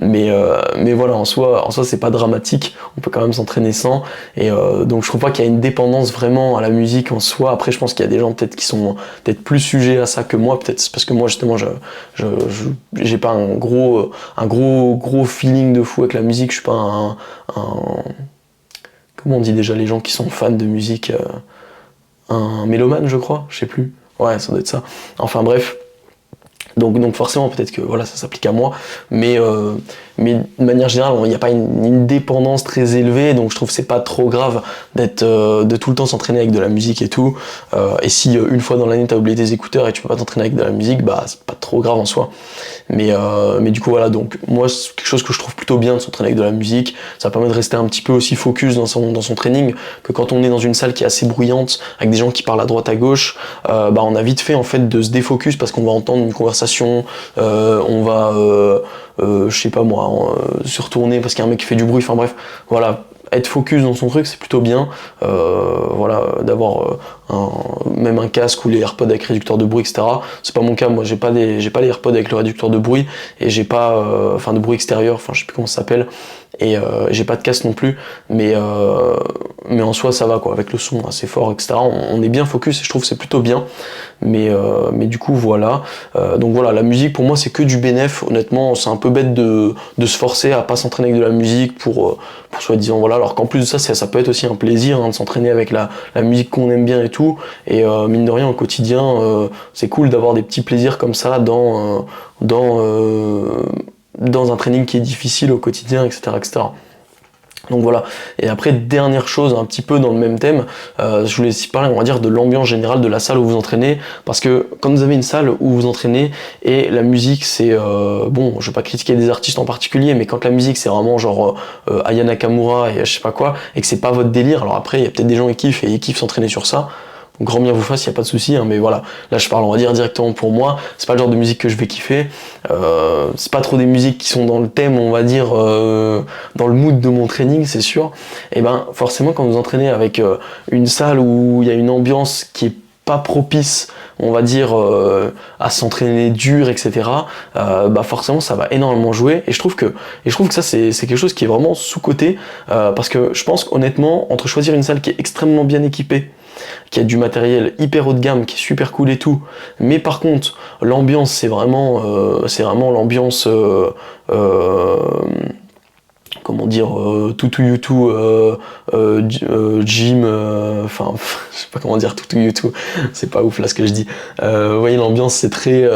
mais voilà, en soi c'est pas dramatique, on peut quand même s'entraîner sans, et donc je trouve pas qu'il y a une dépendance vraiment à la musique en soi. Après je pense qu'il y a des gens peut-être qui sont peut-être plus sujets à ça que moi, peut-être c'est parce que moi justement j'ai pas un gros feeling de fou avec la musique, je suis pas comment on dit déjà les gens qui sont fans de musique, un mélomane je crois, je sais plus, ouais ça doit être ça, enfin bref. Donc forcément peut-être que voilà ça s'applique à moi, mais de manière générale il n'y a pas une dépendance très élevée, donc je trouve que c'est pas trop grave de tout le temps s'entraîner avec de la musique et tout, et si une fois dans l'année t'as oublié tes écouteurs et tu peux pas t'entraîner avec de la musique, bah c'est pas trop grave en soi, mais du coup voilà, donc moi c'est quelque chose que je trouve plutôt bien de s'entraîner avec de la musique, ça permet de rester un petit peu aussi focus dans son training, que quand on est dans une salle qui est assez bruyante, avec des gens qui parlent à droite à gauche, bah on a vite fait en fait de se défocus parce qu'on va entendre une conversation, on va je sais pas moi, se retourner parce qu'il y a un mec qui fait du bruit, enfin bref, voilà, être focus dans son truc c'est plutôt bien, voilà, d'avoir même un casque ou les AirPods avec réducteur de bruit, etc. C'est pas mon cas, moi j'ai pas les AirPods avec le réducteur de bruit, et j'ai pas, enfin de bruit extérieur, enfin je sais plus comment ça s'appelle, et j'ai pas de casque non plus, mais en soi ça va quoi, avec le son assez fort, etc. On est bien focus et je trouve que c'est plutôt bien, mais du coup voilà, donc voilà, la musique pour moi c'est que du bénéf, honnêtement c'est un peu bête de se forcer à pas s'entraîner avec de la musique pour soi-disant voilà, alors qu'en plus de ça peut être aussi un plaisir hein, de s'entraîner avec la musique qu'on aime bien et tout, et mine de rien au quotidien c'est cool d'avoir des petits plaisirs comme ça dans un training qui est difficile au quotidien, etc., etc. Donc voilà, et après dernière chose un petit peu dans le même thème, je voulais aussi parler on va dire de l'ambiance générale de la salle où vous entraînez, parce que quand vous avez une salle où vous entraînez et la musique c'est, bon je vais pas critiquer des artistes en particulier, mais quand la musique c'est vraiment genre Aya Nakamura et je sais pas quoi, et que c'est pas votre délire, alors après il y a peut-être des gens qui kiffent s'entraîner sur ça, grand bien vous fasse, y a pas de souci, hein, mais voilà, là je parle on va dire directement pour moi, c'est pas le genre de musique que je vais kiffer, c'est pas trop des musiques qui sont dans le thème on va dire, dans le mood de mon training c'est sûr, et ben forcément quand vous entraînez avec une salle où il y a une ambiance qui est pas propice on va dire à s'entraîner dur, etc., bah forcément ça va énormément jouer, et je trouve que ça c'est quelque chose qui est vraiment sous-coté, parce que je pense qu'honnêtement entre choisir une salle qui est extrêmement bien équipée, qui a du matériel hyper haut de gamme, qui est super cool et tout, mais par contre l'ambiance c'est vraiment l'ambiance comment dire, Tutu YouTube, gym, enfin je sais pas comment dire Tutu YouTube, c'est pas ouf là ce que je dis, vous voyez l'ambiance c'est très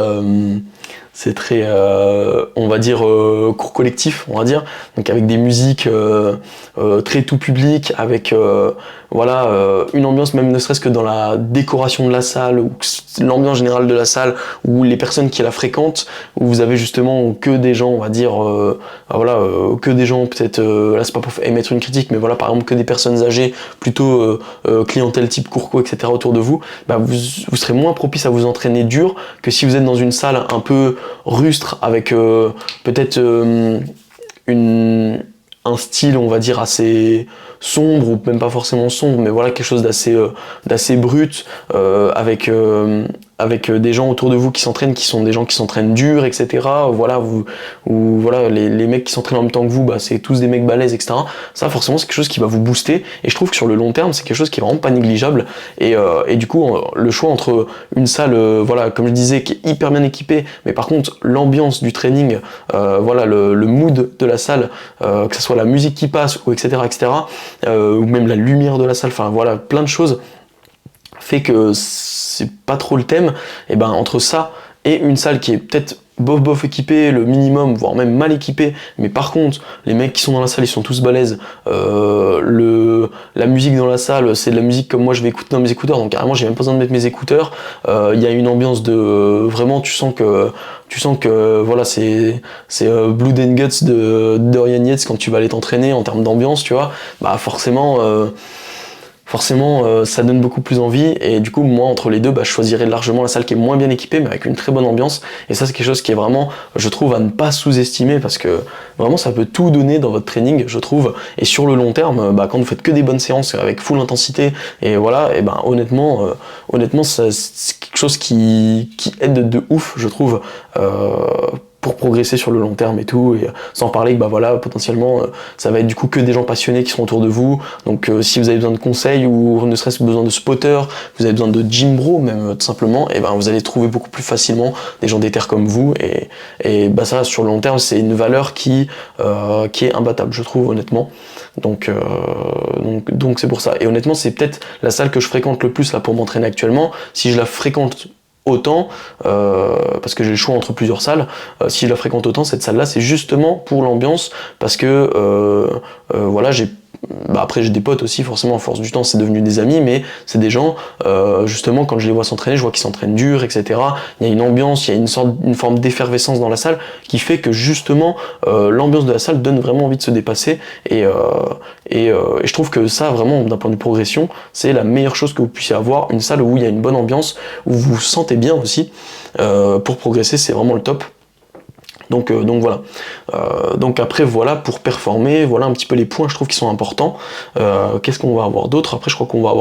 on va dire cours collectif, on va dire, donc avec des musiques très tout public, avec voilà, une ambiance même ne serait-ce que dans la décoration de la salle, ou l'ambiance générale de la salle, ou les personnes qui la fréquentent, où vous avez justement que des gens, on va dire, voilà, que des gens peut-être, là c'est pas pour émettre une critique, mais voilà, par exemple que des personnes âgées, plutôt clientèle type Courco, etc. autour de vous, bah vous serez moins propice à vous entraîner dur que si vous êtes dans une salle un peu rustre, avec peut-être un style on va dire assez sombre, ou même pas forcément sombre, mais voilà quelque chose d'assez brut, avec des gens autour de vous qui s'entraînent, qui sont des gens qui s'entraînent dur, etc. Voilà, ou voilà, les mecs qui s'entraînent en même temps que vous, bah c'est tous des mecs balèzes, etc. Ça forcément c'est quelque chose qui va vous booster, et je trouve que sur le long terme c'est quelque chose qui est vraiment pas négligeable, et du coup le choix entre une salle, voilà, comme je disais, qui est hyper bien équipée, mais par contre l'ambiance du training, voilà, le mood de la salle, que ce soit la musique qui passe, ou etc., ou même la lumière de la salle, enfin voilà, plein de choses fait que c'est pas trop le thème, et ben entre ça et une salle qui est peut-être bof équipée, le minimum, voire même mal équipée, mais par contre les mecs qui sont dans la salle ils sont tous balèzes, la musique dans la salle c'est de la musique comme moi je vais écouter dans mes écouteurs, donc carrément j'ai même pas besoin de mettre mes écouteurs, il y a une ambiance de vraiment, tu sens que voilà, c'est Blood and Guts de Dorian Yates quand tu vas aller t'entraîner en termes d'ambiance, tu vois, bah forcément forcément ça donne beaucoup plus envie, et du coup moi entre les deux je choisirais largement la salle qui est moins bien équipée mais avec une très bonne ambiance, et ça c'est quelque chose qui est vraiment, je trouve, à ne pas sous-estimer, parce que vraiment ça peut tout donner dans votre training, je trouve, et sur le long terme, quand vous faites que des bonnes séances avec full intensité, et voilà, et honnêtement c'est quelque chose qui aide de ouf, je trouve, pour progresser sur le long terme et tout, et sans parler que voilà, potentiellement ça va être du coup que des gens passionnés qui seront autour de vous, donc si vous avez besoin de conseils ou ne serait-ce besoin de spotters, vous avez besoin de gym bro même tout simplement, et vous allez trouver beaucoup plus facilement des gens déter comme vous, et ça sur le long terme c'est une valeur qui est imbattable, je trouve, honnêtement. Donc c'est pour ça, et honnêtement c'est peut-être la salle que je fréquente le plus là pour m'entraîner actuellement. Si je la fréquente autant, parce que j'ai le choix entre plusieurs salles, si je la fréquente autant, cette salle là c'est justement pour l'ambiance, parce que voilà, après j'ai des potes aussi, forcément à force du temps c'est devenu des amis, mais c'est des gens, justement quand je les vois s'entraîner, je vois qu'ils s'entraînent dur, etc. Il y a une ambiance, il y a une forme d'effervescence dans la salle qui fait que justement l'ambiance de la salle donne vraiment envie de se dépasser, et je trouve que ça vraiment d'un point de vue progression c'est la meilleure chose que vous puissiez avoir, une salle où il y a une bonne ambiance, où vous vous sentez bien aussi, pour progresser c'est vraiment le top. Donc voilà. Donc après voilà, pour performer, voilà un petit peu les points je trouve qui sont importants. Qu'est-ce qu'on va avoir d'autre? Après je crois qu'on va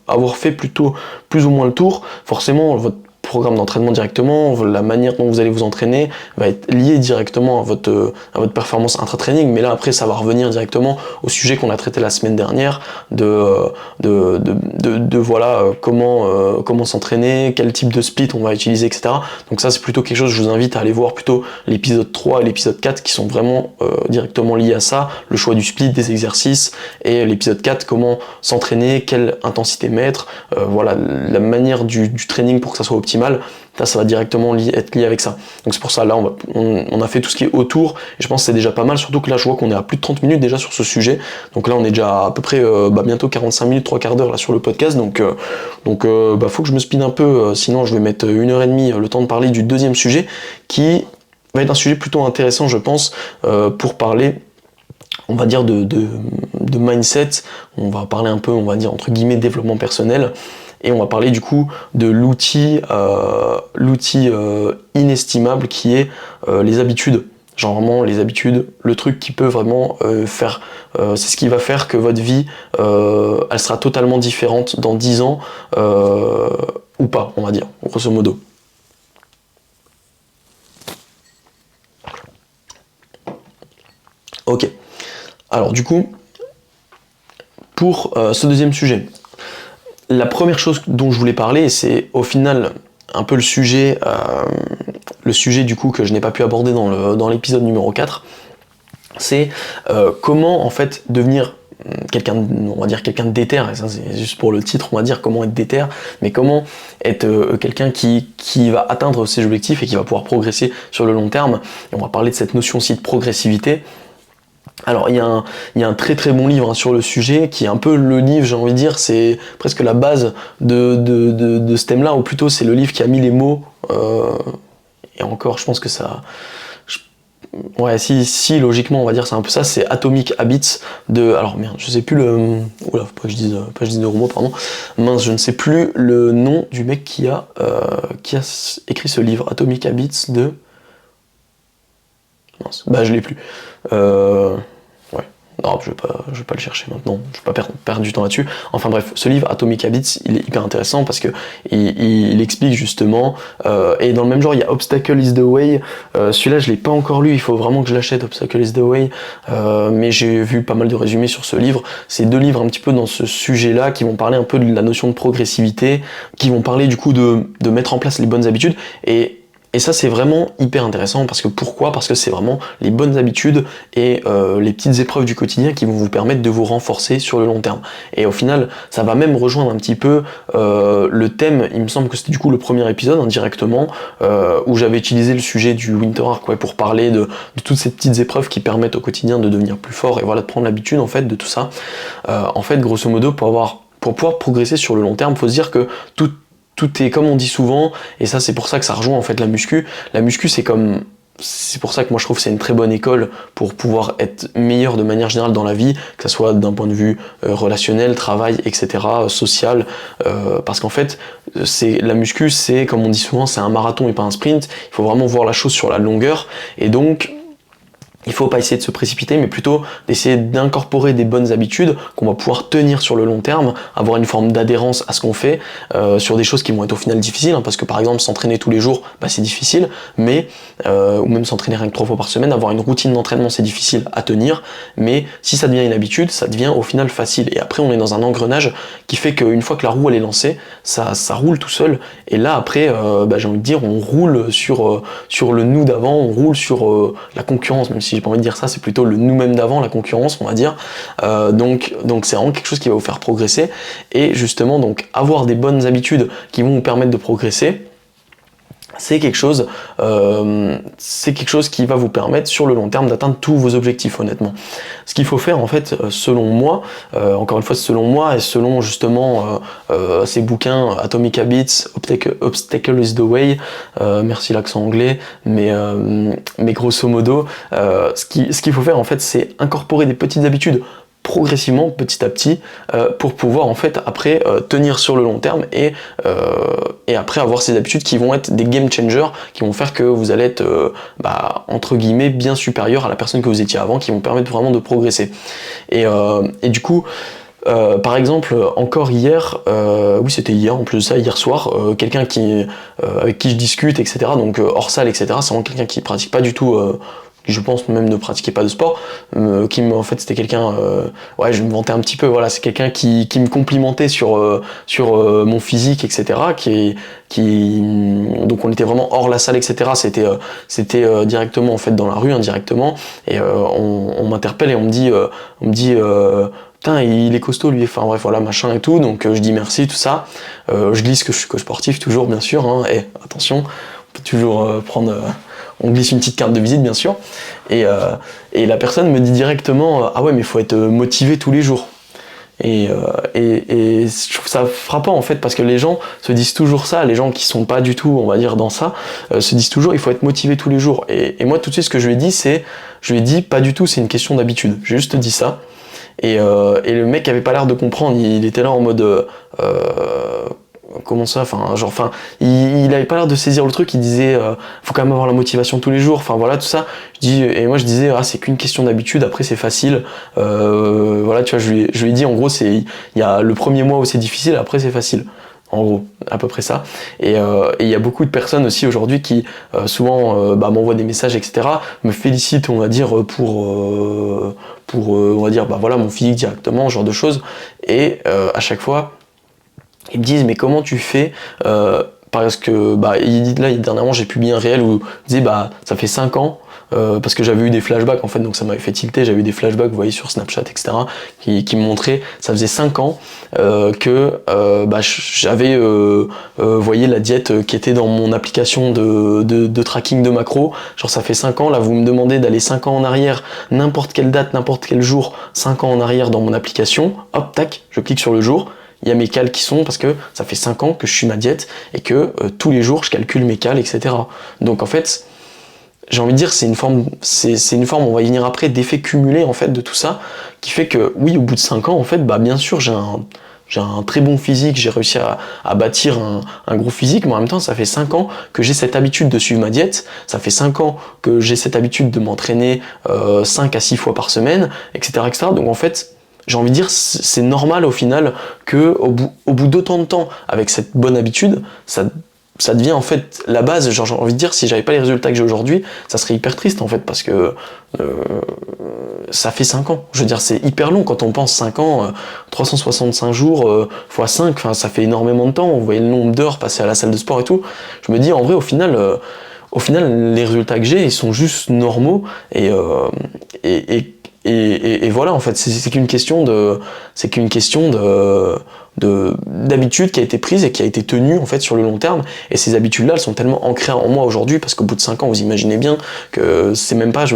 avoir fait plutôt plus ou moins le tour. Forcément votre programme d'entraînement directement, la manière dont vous allez vous entraîner va être liée directement à votre performance intra-training, mais là après ça va revenir directement au sujet qu'on a traité la semaine dernière de voilà comment s'entraîner, quel type de split on va utiliser, etc. Donc ça c'est plutôt quelque chose, je vous invite à aller voir plutôt l'épisode 3 et l'épisode 4 qui sont vraiment directement liés à ça, le choix du split, des exercices, et l'épisode 4 comment s'entraîner, quelle intensité mettre, voilà la manière du training pour que ça soit optimal. Ça va directement être lié avec ça. Donc c'est pour ça, là on a fait tout ce qui est autour, et je pense que c'est déjà pas mal, surtout que là je vois qu'on est à plus de 30 minutes déjà sur ce sujet, donc là on est déjà à peu près bientôt 45 minutes, 3/4 d'heure là sur le podcast, donc faut que je me speed un peu, sinon je vais mettre 1h30 le temps de parler du deuxième sujet, qui va être un sujet plutôt intéressant je pense, pour parler, on va dire, de mindset. On va parler un peu, on va dire entre guillemets, développement personnel, et on va parler du coup de l'outil inestimable qui est les habitudes. Genre vraiment les habitudes, le truc qui peut vraiment faire, c'est ce qui va faire que votre vie, elle sera totalement différente dans 10 ans, ou pas, on va dire, grosso modo. Ok, alors du coup, pour ce deuxième sujet, la première chose dont je voulais parler, et c'est au final un peu le sujet du coup que je n'ai pas pu aborder dans l'épisode numéro 4, c'est comment en fait devenir quelqu'un de déter, et ça c'est juste pour le titre, on va dire comment être déter, mais comment être quelqu'un qui va atteindre ses objectifs et qui va pouvoir progresser sur le long terme. Et on va parler de cette notion aussi de progressivité. Alors il y a un très très bon livre sur le sujet, qui est un peu le livre, j'ai envie de dire, c'est presque la base de ce thème-là, ou plutôt c'est le livre qui a mis les mots, et encore je pense que ça... Ouais, si logiquement on va dire c'est un peu ça, c'est Atomic Habits de... Alors merde, je sais plus le... Oula, faut pas que je dise de gros mots, pardon. Mince, je ne sais plus le nom du mec qui a écrit ce livre, Atomic Habits de... Mince, je l'ai plus. Ouais. Non, je vais pas le chercher maintenant, je vais pas perdre du temps là-dessus. Enfin bref, ce livre Atomic Habits, il est hyper intéressant parce que il explique justement, et dans le même genre il y a Obstacle is the Way, celui-là je l'ai pas encore lu, il faut vraiment que je l'achète, Obstacle is the Way, mais j'ai vu pas mal de résumés sur ce livre. C'est deux livres un petit peu dans ce sujet-là qui vont parler un peu de la notion de progressivité, qui vont parler du coup de mettre en place les bonnes habitudes, et ça c'est vraiment hyper intéressant, parce que pourquoi ? Parce que c'est vraiment les bonnes habitudes et les petites épreuves du quotidien qui vont vous permettre de vous renforcer sur le long terme. Et au final, ça va même rejoindre un petit peu le thème, il me semble que c'était du coup le premier épisode indirectement, où j'avais utilisé le sujet du Winter Arc pour parler de toutes ces petites épreuves qui permettent au quotidien de devenir plus fort, et voilà, de prendre l'habitude en fait de tout ça. En fait, grosso modo, pour pouvoir progresser sur le long terme, faut se dire que tout est, comme on dit souvent, et ça c'est pour ça que ça rejoint en fait la muscu. La muscu c'est comme c'est pour ça que moi je trouve que c'est une très bonne école pour pouvoir être meilleur de manière générale dans la vie, que ce soit d'un point de vue relationnel, travail, etc., social, parce qu'en fait, la muscu, c'est, comme on dit souvent, c'est un marathon et pas un sprint, il faut vraiment voir la chose sur la longueur, et donc il faut pas essayer de se précipiter, mais plutôt d'essayer d'incorporer des bonnes habitudes qu'on va pouvoir tenir sur le long terme, avoir une forme d'adhérence à ce qu'on fait, sur des choses qui vont être au final difficiles, hein, parce que par exemple s'entraîner tous les jours, bah, c'est difficile, mais ou même s'entraîner rien que 3 fois par semaine, avoir une routine d'entraînement c'est difficile à tenir, mais si ça devient une habitude, ça devient au final facile, et après on est dans un engrenage qui fait qu'une fois que la roue elle est lancée, ça roule tout seul, et là après, bah, j'ai envie de dire, on roule sur le nous d'avant, on roule sur la concurrence, même si j'ai pas envie de dire ça, c'est plutôt le nous-mêmes d'avant, la concurrence, on va dire. Donc c'est vraiment quelque chose qui va vous faire progresser. Et justement, donc avoir des bonnes habitudes qui vont vous permettre de progresser, c'est quelque chose qui va vous permettre sur le long terme d'atteindre tous vos objectifs, honnêtement. Ce qu'il faut faire en fait, selon moi, encore une fois selon moi et selon justement ces bouquins Atomic Habits, Obstacle is the Way, merci l'accent anglais, mais grosso modo, ce qu'il faut faire en fait, c'est incorporer des petites habitudes progressivement, petit à petit, pour pouvoir en fait après tenir sur le long terme et après avoir ces habitudes qui vont être des game changers, qui vont faire que vous allez être entre guillemets bien supérieur à la personne que vous étiez avant, qui vont permettre vraiment de progresser. Et du coup, par exemple, encore hier, oui c'était hier en plus de ça, hier soir, quelqu'un avec qui je discute, etc., donc hors salle, etc., c'est vraiment quelqu'un qui pratique pas du tout, qui je pense même ne pratiquait pas de sport, en fait c'était quelqu'un, ouais je me vantais un petit peu, voilà, c'est quelqu'un qui me complimentait sur mon physique, etc., donc on était vraiment hors la salle, etc., c'était directement en fait dans la rue, indirectement, et on m'interpelle et on me dit putain, il est costaud lui, enfin bref, voilà, machin et tout, donc je dis merci, tout ça, je glisse que je suis coach sportif, toujours, bien sûr, hein, et attention, on peut toujours on glisse une petite carte de visite, bien sûr, et la personne me dit directement, ah ouais, mais il faut être motivé tous les jours. Et je trouve ça frappant en fait, parce que les gens se disent toujours ça, les gens qui sont pas du tout, on va dire, dans ça, se disent toujours il faut être motivé tous les jours. Et moi tout de suite ce que je lui ai dit c'est, pas du tout, c'est une question d'habitude. J'ai juste dit ça. Et le mec avait pas l'air de comprendre, il était là en mode comment ça, il avait pas l'air de saisir le truc, il disait faut quand même avoir la motivation tous les jours, enfin voilà tout ça. Et moi je disais c'est qu'une question d'habitude, après c'est facile, voilà tu vois, je lui ai dit en gros il y a le premier mois où c'est difficile, après c'est facile. En gros, à peu près ça. Et il y a beaucoup de personnes aussi aujourd'hui qui souvent m'envoient des messages, etc., me félicitent, on va dire, pour on va dire, voilà, mon physique directement, ce genre de choses. Et à chaque fois, ils me disent, mais comment tu fais parce que, là, dernièrement, j'ai publié un réel où il disait, ça fait 5 ans, parce que j'avais eu des flashbacks en fait, donc ça m'avait fait tilter, j'avais eu des flashbacks, vous voyez, sur Snapchat, etc., qui me montraient, ça faisait 5 ans que j'avais, voyez, la diète qui était dans mon application de tracking de macros, genre ça fait 5 ans, là vous me demandez d'aller 5 ans en arrière, n'importe quelle date, n'importe quel jour, 5 ans en arrière dans mon application, hop, tac, je clique sur le jour, il y a mes cales qui sont, parce que ça fait 5 ans que je suis ma diète, et que tous les jours je calcule mes cales, etc. Donc en fait, j'ai envie de dire, c'est une forme, on va y venir après, d'effet cumulé en fait de tout ça, qui fait que oui, au bout de 5 ans, en fait, bien sûr, j'ai un très bon physique, j'ai réussi à bâtir un gros physique, mais en même temps, ça fait 5 ans que j'ai cette habitude de suivre ma diète, ça fait 5 ans que j'ai cette habitude de m'entraîner 5 à 6 fois par semaine, etc., etc. Donc en fait, j'ai envie de dire, c'est normal au final que au bout d'autant de temps, avec cette bonne habitude, ça devient en fait la base. Genre, j'ai envie de dire, si j'avais pas les résultats que j'ai aujourd'hui, ça serait hyper triste en fait, parce que ça fait 5 ans. Je veux dire, c'est hyper long quand on pense 5 ans, 365 jours x 5, enfin ça fait énormément de temps. Vous voyez le nombre d'heures passées à la salle de sport et tout. Je me dis, en vrai, au final, les résultats que j'ai, ils sont juste normaux, et voilà, en fait, c'est qu'une question d'habitude qui a été prise et qui a été tenue en fait sur le long terme, et ces habitudes-là, elles sont tellement ancrées en moi aujourd'hui, parce qu'au bout de 5 ans, vous imaginez bien que c'est même pas,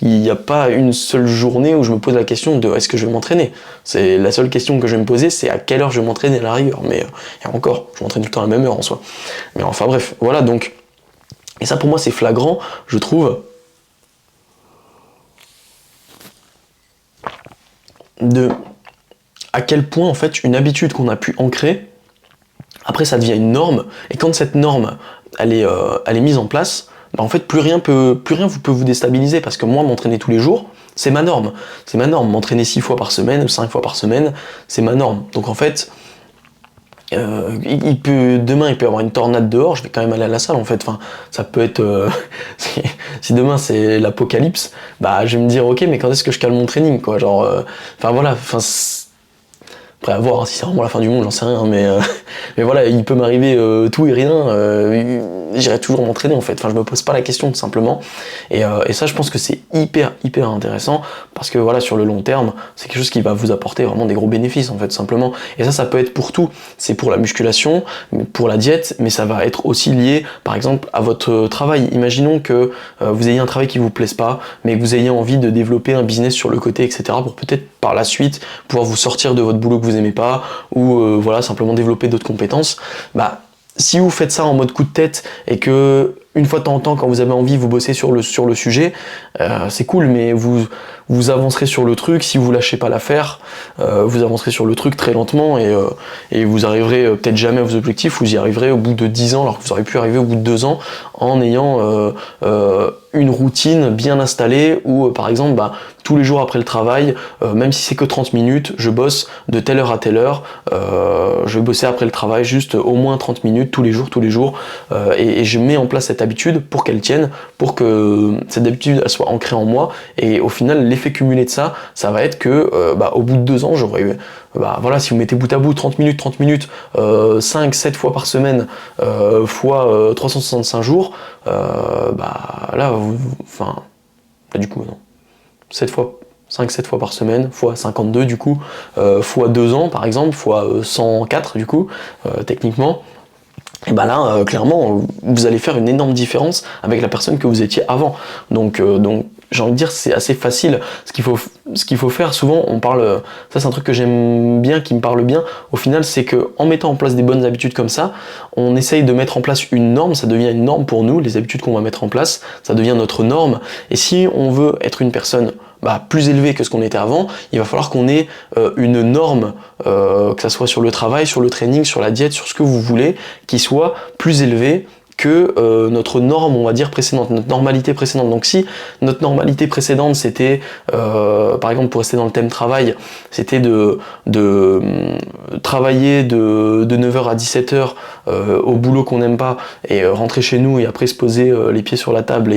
il n'y a pas une seule journée où je me pose la question de est-ce que je vais m'entraîner. C'est la seule question que je vais me poser, c'est à quelle heure je vais m'entraîner à la rigueur, mais et encore, je m'entraîne tout le temps à la même heure en soi. Mais enfin bref, voilà, donc, et ça pour moi c'est flagrant, je trouve, de à quel point en fait une habitude qu'on a pu ancrer, après ça devient une norme, et quand cette norme elle est mise en place, bah en fait plus rien peut vous déstabiliser, parce que moi m'entraîner tous les jours, c'est ma norme. C'est ma norme, m'entraîner 6 fois par semaine, 5 fois par semaine, c'est ma norme. Donc en fait, demain il peut y avoir une tornade dehors, je vais quand même aller à la salle en fait. Enfin, ça peut être si demain c'est l'apocalypse, bah je vais me dire ok, mais quand est-ce que je cale mon training quoi, genre enfin voilà, enfin après à voir hein, si c'est vraiment la fin du monde, j'en sais rien, mais voilà, il peut m'arriver tout et rien, j'irai toujours m'entraîner en fait, enfin je me pose pas la question tout simplement, et ça je pense que c'est hyper intéressant, parce que voilà, sur le long terme, c'est quelque chose qui va vous apporter vraiment des gros bénéfices en fait, tout simplement, et ça peut être pour tout, c'est pour la musculation, pour la diète, mais ça va être aussi lié par exemple à votre travail. Imaginons que vous ayez un travail qui vous plaise pas, mais que vous ayez envie de développer un business sur le côté, etc., pour peut-être par la suite pouvoir vous sortir de votre boulot que vous aimez pas, ou voilà, simplement développer d'autres compétences. Bah si vous faites ça en mode coup de tête, et que une fois de temps en temps, quand vous avez envie, vous bossez sur le sujet, c'est cool, mais vous avancerez sur le truc. Si vous lâchez pas l'affaire, vous avancerez sur le truc très lentement, et vous arriverez peut-être jamais à vos objectifs. Vous y arriverez au bout de 10 ans, alors que vous auriez pu arriver au bout de 2 ans, en ayant une routine bien installée, où par exemple, bah, tous les jours après le travail, même si c'est que 30 minutes, je bosse de telle heure à telle heure, je vais bosser après le travail juste au moins 30 minutes tous les jours, et je mets en place cette habitude pour qu'elle tienne, pour que cette habitude elle soit ancrée en moi, et au final l'effet cumulé de ça va être que bah, au bout de 2 ans, j'aurai bah voilà, si vous mettez bout à bout 30 minutes, 5-7 fois par semaine, fois 365 jours, bah là, enfin, là du coup, non. 5-7 fois par semaine, fois 52 du coup, fois 2 ans par exemple, fois 104 du coup, techniquement, et bah là, clairement, vous allez faire une énorme différence avec la personne que vous étiez avant. Donc j'ai envie de dire, c'est assez facile. Ce qu'il faut faire, souvent, on parle, ça c'est un truc que j'aime bien, qui me parle bien, au final, c'est que en mettant en place des bonnes habitudes comme ça, on essaye de mettre en place une norme, ça devient une norme pour nous, les habitudes qu'on va mettre en place, ça devient notre norme, et si on veut être une personne plus élevé que ce qu'on était avant, il va falloir qu'on ait une norme, que ça soit sur le travail, sur le training, sur la diète, sur ce que vous voulez, qui soit plus élevée que notre norme, on va dire, précédente, notre normalité précédente. Donc si notre normalité précédente, c'était, par exemple, pour rester dans le thème travail, c'était de travailler de 9h à 17h au boulot qu'on n'aime pas, et rentrer chez nous et après se poser les pieds sur la table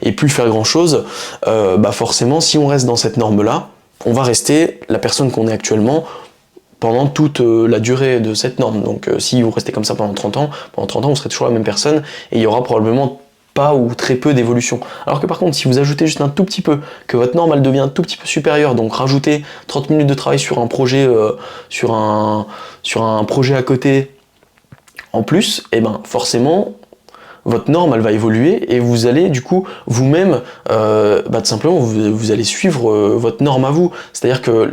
et plus faire grand chose, forcément, si on reste dans cette norme-là, on va rester la personne qu'on est actuellement pendant toute la durée de cette norme. Donc si vous restez comme ça pendant 30 ans, vous serez toujours la même personne, et il y aura probablement pas ou très peu d'évolution. Alors que par contre, si vous ajoutez juste un tout petit peu, que votre norme elle devient un tout petit peu supérieure, donc rajoutez 30 minutes de travail sur un projet, sur un projet à côté en plus, et ben forcément, votre norme elle va évoluer, et vous allez du coup vous-même tout simplement vous allez suivre votre norme à vous. C'est-à-dire que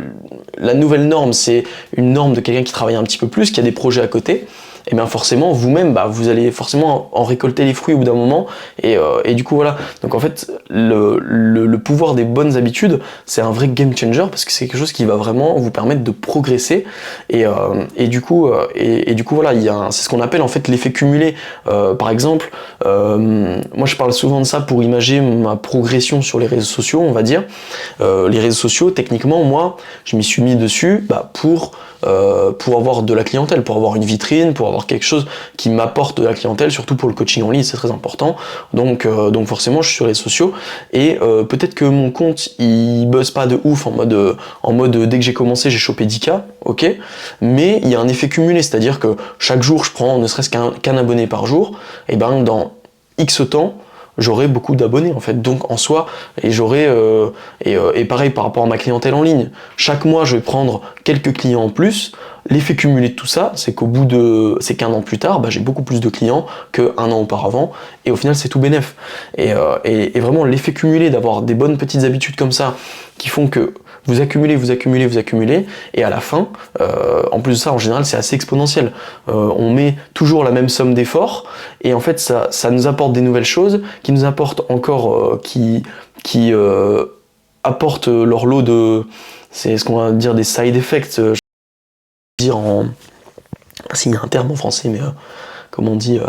la nouvelle norme, c'est une norme de quelqu'un qui travaille un petit peu plus, qui a des projets à côté, et bien forcément vous-même vous allez forcément en récolter les fruits au bout d'un moment, et du coup voilà. Donc en fait le pouvoir des bonnes habitudes, c'est un vrai game changer, parce que c'est quelque chose qui va vraiment vous permettre de progresser, et du coup voilà, c'est ce qu'on appelle en fait l'effet cumulé. Par exemple, moi je parle souvent de ça pour imager ma progression sur les réseaux sociaux, on va dire. Les réseaux sociaux, techniquement, moi je m'y suis mis dessus pour avoir de la clientèle, pour avoir une vitrine, pour avoir quelque chose qui m'apporte de la clientèle, surtout pour le coaching en ligne, c'est très important. Donc forcément je suis sur les réseaux sociaux, et peut-être que mon compte il buzz pas de ouf en mode dès que j'ai commencé j'ai chopé 10K, ok, mais il y a un effet cumulé, c'est-à-dire que chaque jour je prends ne serait-ce qu'un abonné par jour, et ben dans X temps j'aurai beaucoup d'abonnés en fait, donc en soi, et j'aurai et pareil par rapport à ma clientèle en ligne, chaque mois je vais prendre quelques clients en plus. L'effet cumulé de tout ça, c'est c'est qu'un an plus tard, j'ai beaucoup plus de clients qu'un an auparavant, et au final c'est tout bénef. Et vraiment l'effet cumulé d'avoir des bonnes petites habitudes comme ça, qui font que vous accumulez, et à la fin, en plus de ça, en général, c'est assez exponentiel. On met toujours la même somme d'efforts, et en fait, ça nous apporte des nouvelles choses, qui nous apportent encore, qui apportent leur lot c'est ce qu'on va dire des side effects, je vais dire en... S'il y a un terme en français, mais comme on dit...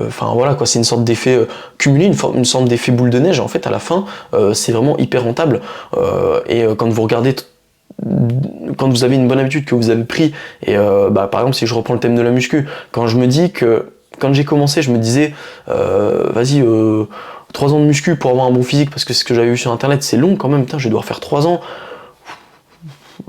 Enfin voilà quoi, c'est une sorte d'effet cumulé, une sorte d'effet boule de neige. En fait, à la fin, c'est vraiment hyper rentable. Quand vous regardez, quand vous avez une bonne habitude que vous avez pris, et par exemple, si je reprends le thème de la muscu, quand j'ai commencé, je me disais, vas-y, 3 ans de muscu pour avoir un bon physique, parce que c'est ce que j'avais vu sur internet, c'est long quand même, putain, je vais devoir faire 3 ans.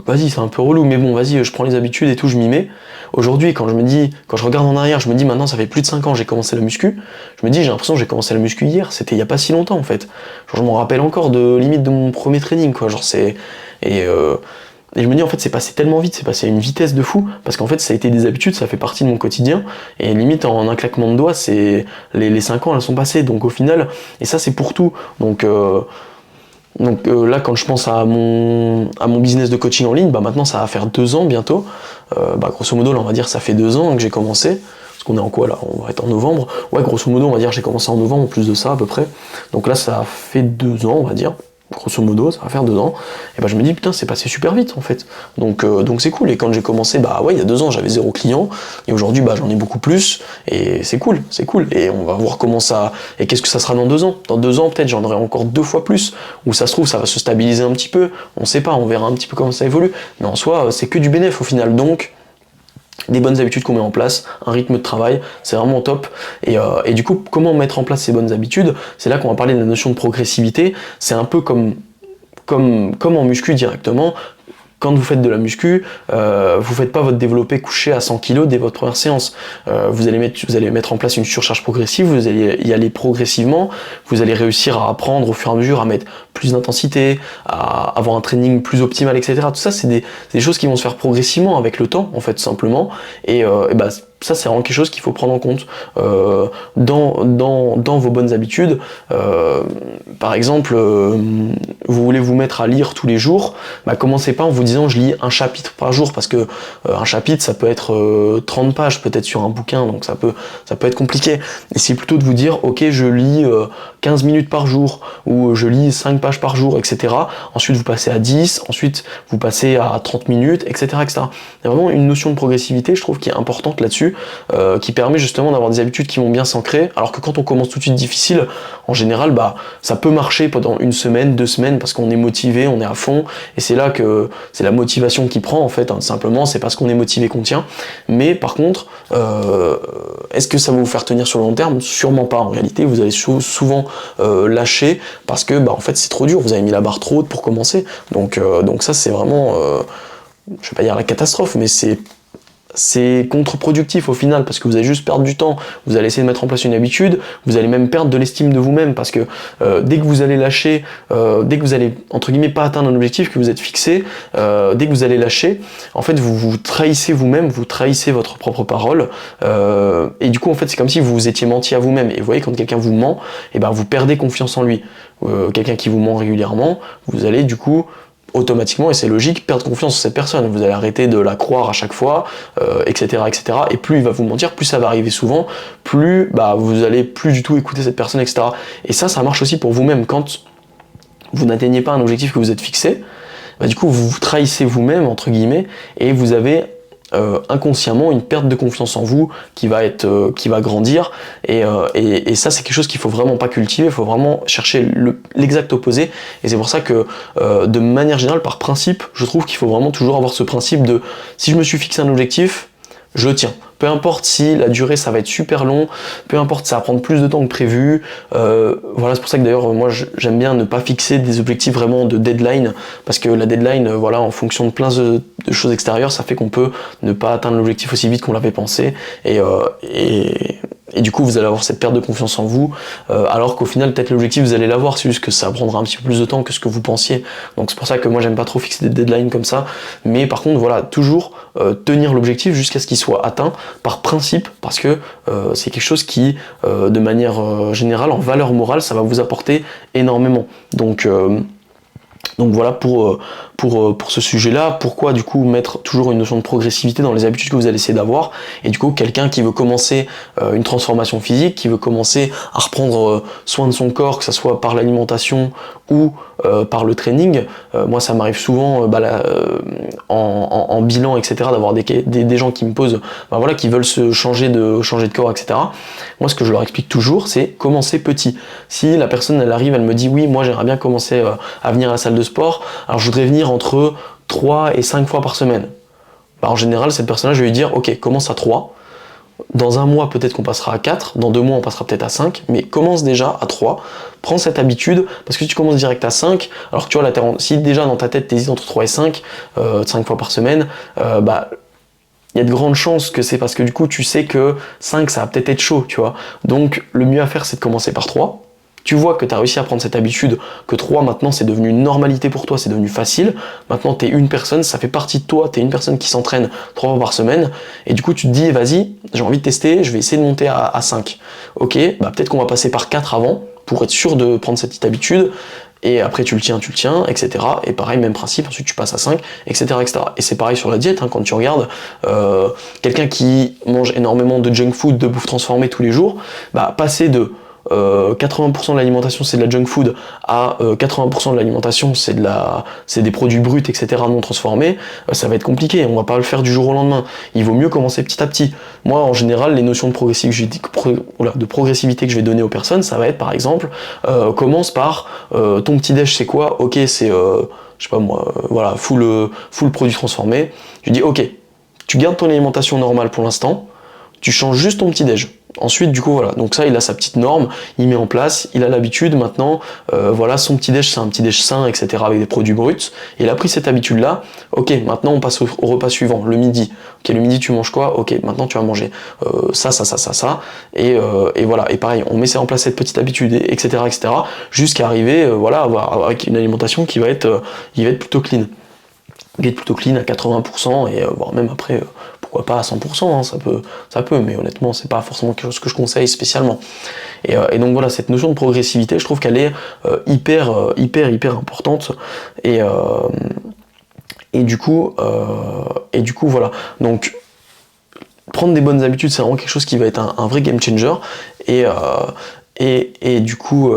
Vas-y, c'est un peu relou, mais bon, vas-y, je prends les habitudes et tout, je m'y mets. Aujourd'hui, quand je regarde en arrière, je me dis maintenant, ça fait plus de 5 ans que j'ai commencé la muscu. Je me dis, j'ai l'impression que j'ai commencé la muscu hier, c'était il y a pas si longtemps en fait. Genre, je m'en rappelle encore limite de mon premier training, quoi. Genre, et je me dis, en fait, c'est passé tellement vite, c'est passé à une vitesse de fou, parce qu'en fait, ça a été des habitudes, ça fait partie de mon quotidien, et limite, en un claquement de doigts, les 5 ans, elles sont passées, donc au final, et ça, c'est pour tout. Donc là, quand je pense à mon business de coaching en ligne, maintenant ça va faire 2 ans bientôt. Grosso modo, là, on va dire ça fait 2 ans que j'ai commencé. Parce qu'on est en quoi là? On va être en novembre. Ouais, grosso modo, on va dire j'ai commencé en novembre, en plus de ça à peu près. Donc là, ça fait 2 ans, on va dire. Grosso modo, ça va faire 2 ans. Et je me dis, putain, c'est passé super vite en fait. Donc c'est cool. Et quand j'ai commencé, il y a 2 ans, j'avais 0 client. Et aujourd'hui, j'en ai beaucoup plus. Et c'est cool, c'est cool. Et on va voir comment ça. Et qu'est-ce que ça sera dans 2 ans? Dans 2 ans, peut-être, j'en aurai encore 2 fois plus. Ou ça se trouve, ça va se stabiliser un petit peu. On sait pas, on verra un petit peu comment ça évolue. Mais en soi, c'est que du bénéfice au final. Donc, des bonnes habitudes qu'on met en place, un rythme de travail, c'est vraiment top. Et du coup, comment mettre en place ces bonnes habitudes? C'est là qu'on va parler de la notion de progressivité. C'est un peu comme en muscu directement. Quand vous faites de la muscu, vous faites pas votre développé couché à 100 kg dès votre première séance. Vous allez mettre en place une surcharge progressive, vous allez y aller progressivement, vous allez réussir à apprendre au fur et à mesure à mettre plus d'intensité, à avoir un training plus optimal, etc. Tout ça, c'est des choses qui vont se faire progressivement avec le temps, en fait, simplement. Ça, c'est vraiment quelque chose qu'il faut prendre en compte dans vos bonnes habitudes. Par exemple, vous voulez vous mettre à lire tous les jours, commencez pas en vous disant je lis un chapitre par jour, parce que un chapitre, ça peut être 30 pages peut-être sur un bouquin, donc ça peut être compliqué. Et c'est plutôt de vous dire, ok, je lis 15 minutes par jour, ou je lis 5 pages par jour, etc. Ensuite, vous passez à 10, ensuite, vous passez à 30 minutes, etc., etc. Il y a vraiment une notion de progressivité, je trouve, qui est importante là-dessus, qui permet justement d'avoir des habitudes qui vont bien s'ancrer, alors que quand on commence tout de suite difficile, en général, ça peut marcher pendant 1 semaine, 2 semaines, parce qu'on est motivé, on est à fond, et c'est là que c'est la motivation qui prend, en fait, simplement, c'est parce qu'on est motivé qu'on tient. Mais par contre, est-ce que ça va vous faire tenir sur le long terme? Sûrement pas, en réalité, vous allez souvent lâcher, parce que, en fait, c'est trop dur, vous avez mis la barre trop haute pour commencer, donc ça, c'est vraiment, je vais pas dire la catastrophe, mais c'est contre-productif au final, parce que vous allez juste perdre du temps, vous allez essayer de mettre en place une habitude, vous allez même perdre de l'estime de vous-même, parce que dès que vous allez lâcher, dès que vous allez, entre guillemets, pas atteindre un objectif que vous êtes fixé, dès que vous allez lâcher, en fait, vous trahissez vous-même, vous trahissez votre propre parole, et du coup, en fait, c'est comme si vous vous étiez menti à vous-même, et vous voyez, quand quelqu'un vous ment, vous perdez confiance en lui. Quelqu'un qui vous ment régulièrement, vous allez, du coup, automatiquement, et c'est logique, perdre confiance en cette personne. Vous allez arrêter de la croire à chaque fois, etc., etc. Et plus il va vous mentir, plus ça va arriver souvent, plus vous allez plus du tout écouter cette personne, etc. Et ça marche aussi pour vous-même. Quand vous n'atteignez pas un objectif que vous êtes fixé, du coup, vous vous trahissez vous-même, entre guillemets, et vous avez inconsciemment une perte de confiance en vous qui va grandir, et ça, c'est quelque chose qu'il faut vraiment pas cultiver. Il faut vraiment chercher l'exact opposé, et c'est pour ça que de manière générale, par principe, je trouve qu'il faut vraiment toujours avoir ce principe de si je me suis fixé un objectif, je le tiens. Peu importe si la durée ça va être super long, peu importe ça va prendre plus de temps que prévu, voilà, c'est pour ça que d'ailleurs moi j'aime bien ne pas fixer des objectifs vraiment de deadline, parce que la deadline, voilà, en fonction de plein de choses extérieures, ça fait qu'on peut ne pas atteindre l'objectif aussi vite qu'on l'avait pensé, et du coup vous allez avoir cette perte de confiance en vous, alors qu'au final peut-être l'objectif vous allez l'avoir, c'est juste que ça prendra un petit peu plus de temps que ce que vous pensiez. Donc c'est pour ça que moi j'aime pas trop fixer des deadlines comme ça, mais par contre voilà, toujours tenir l'objectif jusqu'à ce qu'il soit atteint par principe, parce que c'est quelque chose qui de manière générale, en valeur morale, ça va vous apporter énormément. Donc voilà pour pour ce sujet-là, pourquoi du coup mettre toujours une notion de progressivité dans les habitudes que vous allez essayer d'avoir, et du coup quelqu'un qui veut commencer une transformation physique, qui veut commencer à reprendre soin de son corps, que ce soit par l'alimentation ou par le training, moi ça m'arrive souvent en bilan, etc., d'avoir des gens qui me posent, voilà, qui veulent se changer de corps, etc. Moi ce que je leur explique toujours, c'est commencer petit. Si la personne elle arrive, elle me dit oui, moi j'aimerais bien commencer à venir à la salle de sport, alors je voudrais venir entre 3 et 5 fois par semaine. En général, cette personne-là, je vais lui dire ok, commence à 3. Dans un mois, peut-être qu'on passera à 4, dans 2 mois, on passera peut-être à 5, mais commence déjà à 3, prends cette habitude, parce que si tu commences direct à 5, alors que tu vois, là, si déjà dans ta tête, tu hésites entre 3 et 5, 5 fois par semaine, il y a de grandes chances que c'est parce que du coup, tu sais que 5, ça va peut-être être chaud, tu vois. Donc, le mieux à faire, c'est de commencer par 3. Tu vois que tu as réussi à prendre cette habitude, que 3 maintenant c'est devenu une normalité pour toi, c'est devenu facile. Maintenant tu es une personne, ça fait partie de toi, tu es une personne qui s'entraîne 3 fois par semaine. Et du coup tu te dis, vas-y, j'ai envie de tester, je vais essayer de monter à 5. Ok, peut-être qu'on va passer par 4 avant, pour être sûr de prendre cette petite habitude. Et après tu le tiens, etc. Et pareil, même principe, ensuite tu passes à 5, etc. Et c'est pareil sur la diète, quand tu regardes quelqu'un qui mange énormément de junk food, de bouffe transformée tous les jours, passer de 80% de l'alimentation c'est de la junk food à 80% de l'alimentation c'est des produits bruts, etc., non transformés, ça va être compliqué, on va pas le faire du jour au lendemain. Il vaut mieux commencer petit à petit. Moi en général les notions de progressivité que je vais donner aux personnes, ça va être par exemple commence par ton petit déj c'est quoi, ok c'est je sais pas moi, voilà, full produit transformé. Je dis ok, tu gardes ton alimentation normale pour l'instant, tu changes juste ton petit déj. Ensuite, du coup, voilà, donc ça, il a sa petite norme, il met en place, il a l'habitude, maintenant, voilà, son petit déj, c'est un petit déj sain, etc., avec des produits bruts, et il a pris cette habitude-là, ok, maintenant, on passe au repas suivant, le midi. Ok, le midi, tu manges quoi? Ok, maintenant, tu vas manger ça, et voilà, et pareil, on met en place cette petite habitude, etc., jusqu'à arriver, voilà, avec une alimentation qui va être plutôt clean. Qui est plutôt clean à 80%, et voire même après, pourquoi pas à 100%, ça peut, mais honnêtement c'est pas forcément quelque chose que je conseille spécialement. Et donc voilà, cette notion de progressivité, je trouve qu'elle est hyper importante, et du coup voilà, donc prendre des bonnes habitudes, c'est vraiment quelque chose qui va être un vrai game changer, et du coup,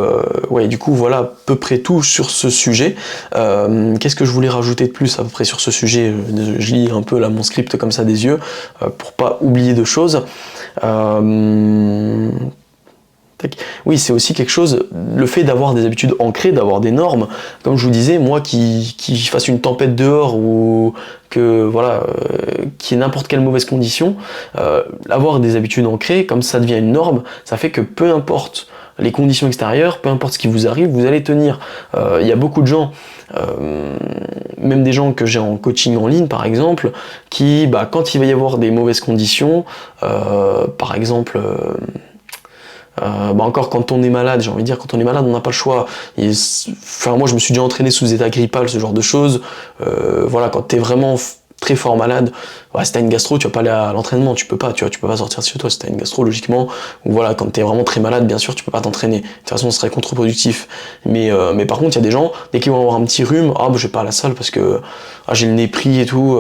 voilà à peu près tout sur ce sujet. Qu'est-ce que je voulais rajouter de plus à peu près sur ce sujet? Je lis un peu là mon script comme ça des yeux, pour pas oublier de choses. Oui, c'est aussi quelque chose, le fait d'avoir des habitudes ancrées, d'avoir des normes. Comme je vous disais, moi qui fasse une tempête dehors ou que voilà, qu'il y ait n'importe quelle mauvaise condition, avoir des habitudes ancrées, comme ça devient une norme, ça fait que peu importe les conditions extérieures, peu importe ce qui vous arrive, vous allez tenir. Il y a beaucoup de gens, même des gens que j'ai en coaching en ligne par exemple, qui, quand il va y avoir des mauvaises conditions, par exemple, encore quand on est malade, j'ai envie de dire, quand on est malade, on n'a pas le choix. Moi je me suis déjà entraîné sous état grippal, ce genre de choses. Voilà, quand t'es vraiment très fort malade, si t'as une gastro, tu vas pas aller à l'entraînement, tu peux pas sortir de chez toi si t'as une gastro logiquement. Ou voilà, quand t'es vraiment très malade, bien sûr, tu peux pas t'entraîner. De toute façon, ce serait contre-productif. Mais par contre, il y a des gens, dès qu'ils vont avoir un petit rhume, je vais pas à la salle parce que j'ai le nez pris et tout.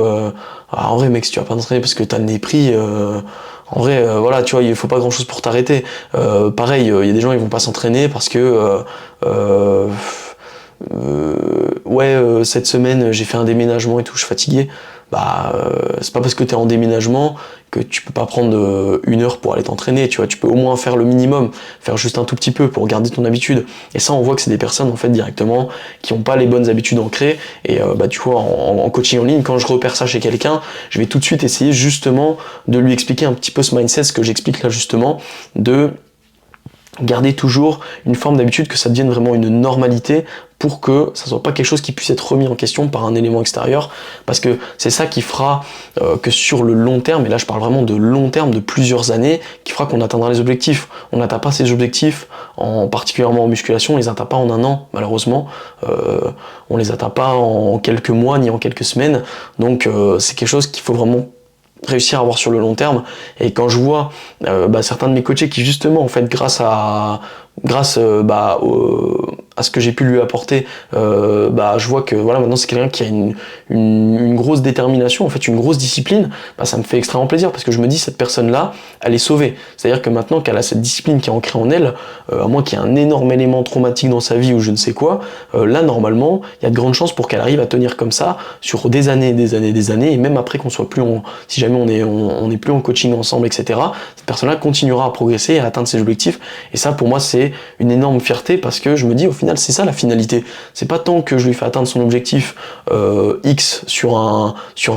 En vrai, mec, si tu vas pas t'entraîner parce que t'as le nez pris, en vrai, voilà, tu vois, il faut pas grand chose pour t'arrêter. Pareil, il y a des gens, ils vont pas s'entraîner parce que cette semaine j'ai fait un déménagement et tout, je suis fatigué. C'est pas parce que t'es en déménagement que tu peux pas prendre 1 heure pour aller t'entraîner, tu vois, tu peux au moins faire le minimum, faire juste un tout petit peu pour garder ton habitude. Et ça, on voit que c'est des personnes en fait directement qui ont pas les bonnes habitudes ancrées. Et tu vois, en coaching en ligne, quand je repère ça chez quelqu'un, je vais tout de suite essayer justement de lui expliquer un petit peu ce mindset, ce que j'explique là justement, de garder toujours une forme d'habitude, que ça devienne vraiment une normalité, pour que ça soit pas quelque chose qui puisse être remis en question par un élément extérieur, parce que c'est ça qui fera que sur le long terme, et là je parle vraiment de long terme, de plusieurs années, qui fera qu'on atteindra les objectifs. On n'atteint pas ces objectifs, particulièrement en musculation, on les atteint pas en 1 an, malheureusement, on les atteint pas en quelques mois, ni en quelques semaines, donc c'est quelque chose qu'il faut vraiment réussir à avoir sur le long terme. Et quand je vois certains de mes coachés qui justement en fait grâce à à ce que j'ai pu lui apporter, je vois que voilà, maintenant c'est quelqu'un qui a une grosse détermination, en fait une grosse discipline, ça me fait extrêmement plaisir parce que je me dis cette personne-là, elle est sauvée. C'est-à-dire que maintenant qu'elle a cette discipline qui est ancrée en elle, à moins qu'il y ait un énorme élément traumatique dans sa vie ou je ne sais quoi, là normalement, il y a de grandes chances pour qu'elle arrive à tenir comme ça sur des années, et même après qu'on soit plus si jamais on est plus en coaching ensemble, etc., cette personne-là continuera à progresser et à atteindre ses objectifs. Et ça, pour moi, c'est une énorme fierté parce que je me dis, au final, c'est ça la finalité. C'est pas tant que je lui fais atteindre son objectif X sur un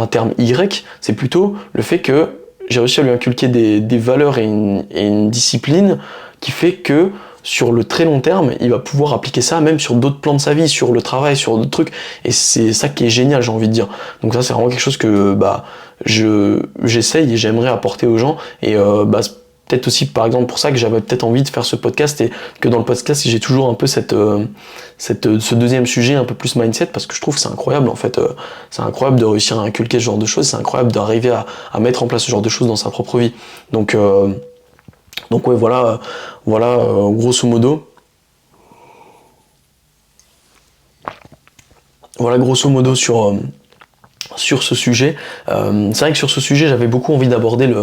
terme Y, c'est plutôt le fait que j'ai réussi à lui inculquer des valeurs et une discipline qui fait que sur le très long terme, il va pouvoir appliquer ça même sur d'autres plans de sa vie, sur le travail, sur d'autres trucs. Et c'est ça qui est génial, j'ai envie de dire. Donc ça, c'est vraiment quelque chose que j'essaye et j'aimerais apporter aux gens. Et c'est peut-être aussi, par exemple, pour ça que j'avais peut-être envie de faire ce podcast et que dans le podcast, j'ai toujours un peu ce deuxième sujet un peu plus mindset parce que je trouve que c'est incroyable, en fait. C'est incroyable de réussir à inculquer ce genre de choses. C'est incroyable d'arriver à mettre en place ce genre de choses dans sa propre vie. Donc ouais, voilà, grosso modo. Voilà, grosso modo sur ce sujet. C'est vrai que sur ce sujet, j'avais beaucoup envie d'aborder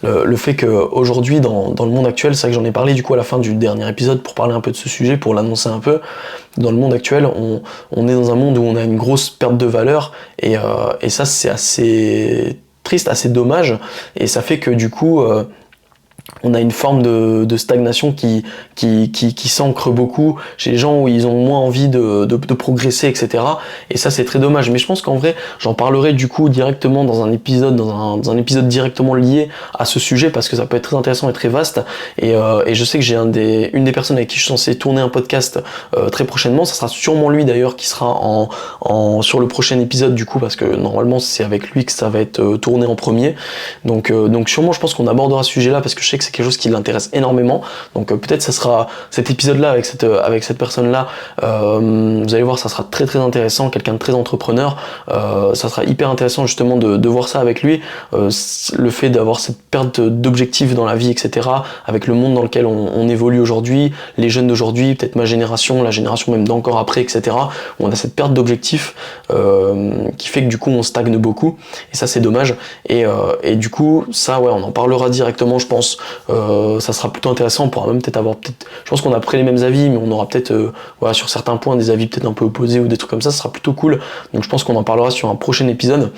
le fait qu'aujourd'hui, dans le monde actuel, c'est vrai que j'en ai parlé du coup à la fin du dernier épisode pour parler un peu de ce sujet, pour l'annoncer un peu. Dans le monde actuel, on est dans un monde où on a une grosse perte de valeur et ça, c'est assez triste, assez dommage. Et ça fait que du coup... on a une forme de stagnation qui s'ancre beaucoup chez les gens où ils ont moins envie de progresser, etc. Et ça, c'est très dommage. Mais je pense qu'en vrai, j'en parlerai du coup directement dans un épisode, dans un épisode directement lié à ce sujet parce que ça peut être très intéressant et très vaste. Et je sais que j'ai une des personnes avec qui je suis censé tourner un podcast très prochainement. Ça sera sûrement lui d'ailleurs qui sera sur le prochain épisode du coup parce que normalement c'est avec lui que ça va être tourné en premier. Donc sûrement, je pense qu'on abordera ce sujet-là parce que je sais que c'est quelque chose qui l'intéresse énormément, donc peut-être ça sera cet épisode-là avec cette personne-là, vous allez voir, ça sera très très intéressant, quelqu'un de très entrepreneur, ça sera hyper intéressant justement de voir ça avec lui, le fait d'avoir cette perte d'objectifs dans la vie, etc., avec le monde dans lequel on évolue aujourd'hui, les jeunes d'aujourd'hui, peut-être ma génération, la génération même d'encore après, etc., où on a cette perte d'objectifs qui fait que du coup on stagne beaucoup, et ça c'est dommage, et du coup ça ouais, on en parlera directement je pense. Ça sera plutôt intéressant, on pourra même peut-être avoir je pense qu'on a pris les mêmes avis mais on aura peut-être sur certains points des avis peut-être un peu opposés ou des trucs comme ça sera plutôt cool, donc je pense qu'on en parlera sur un prochain épisode,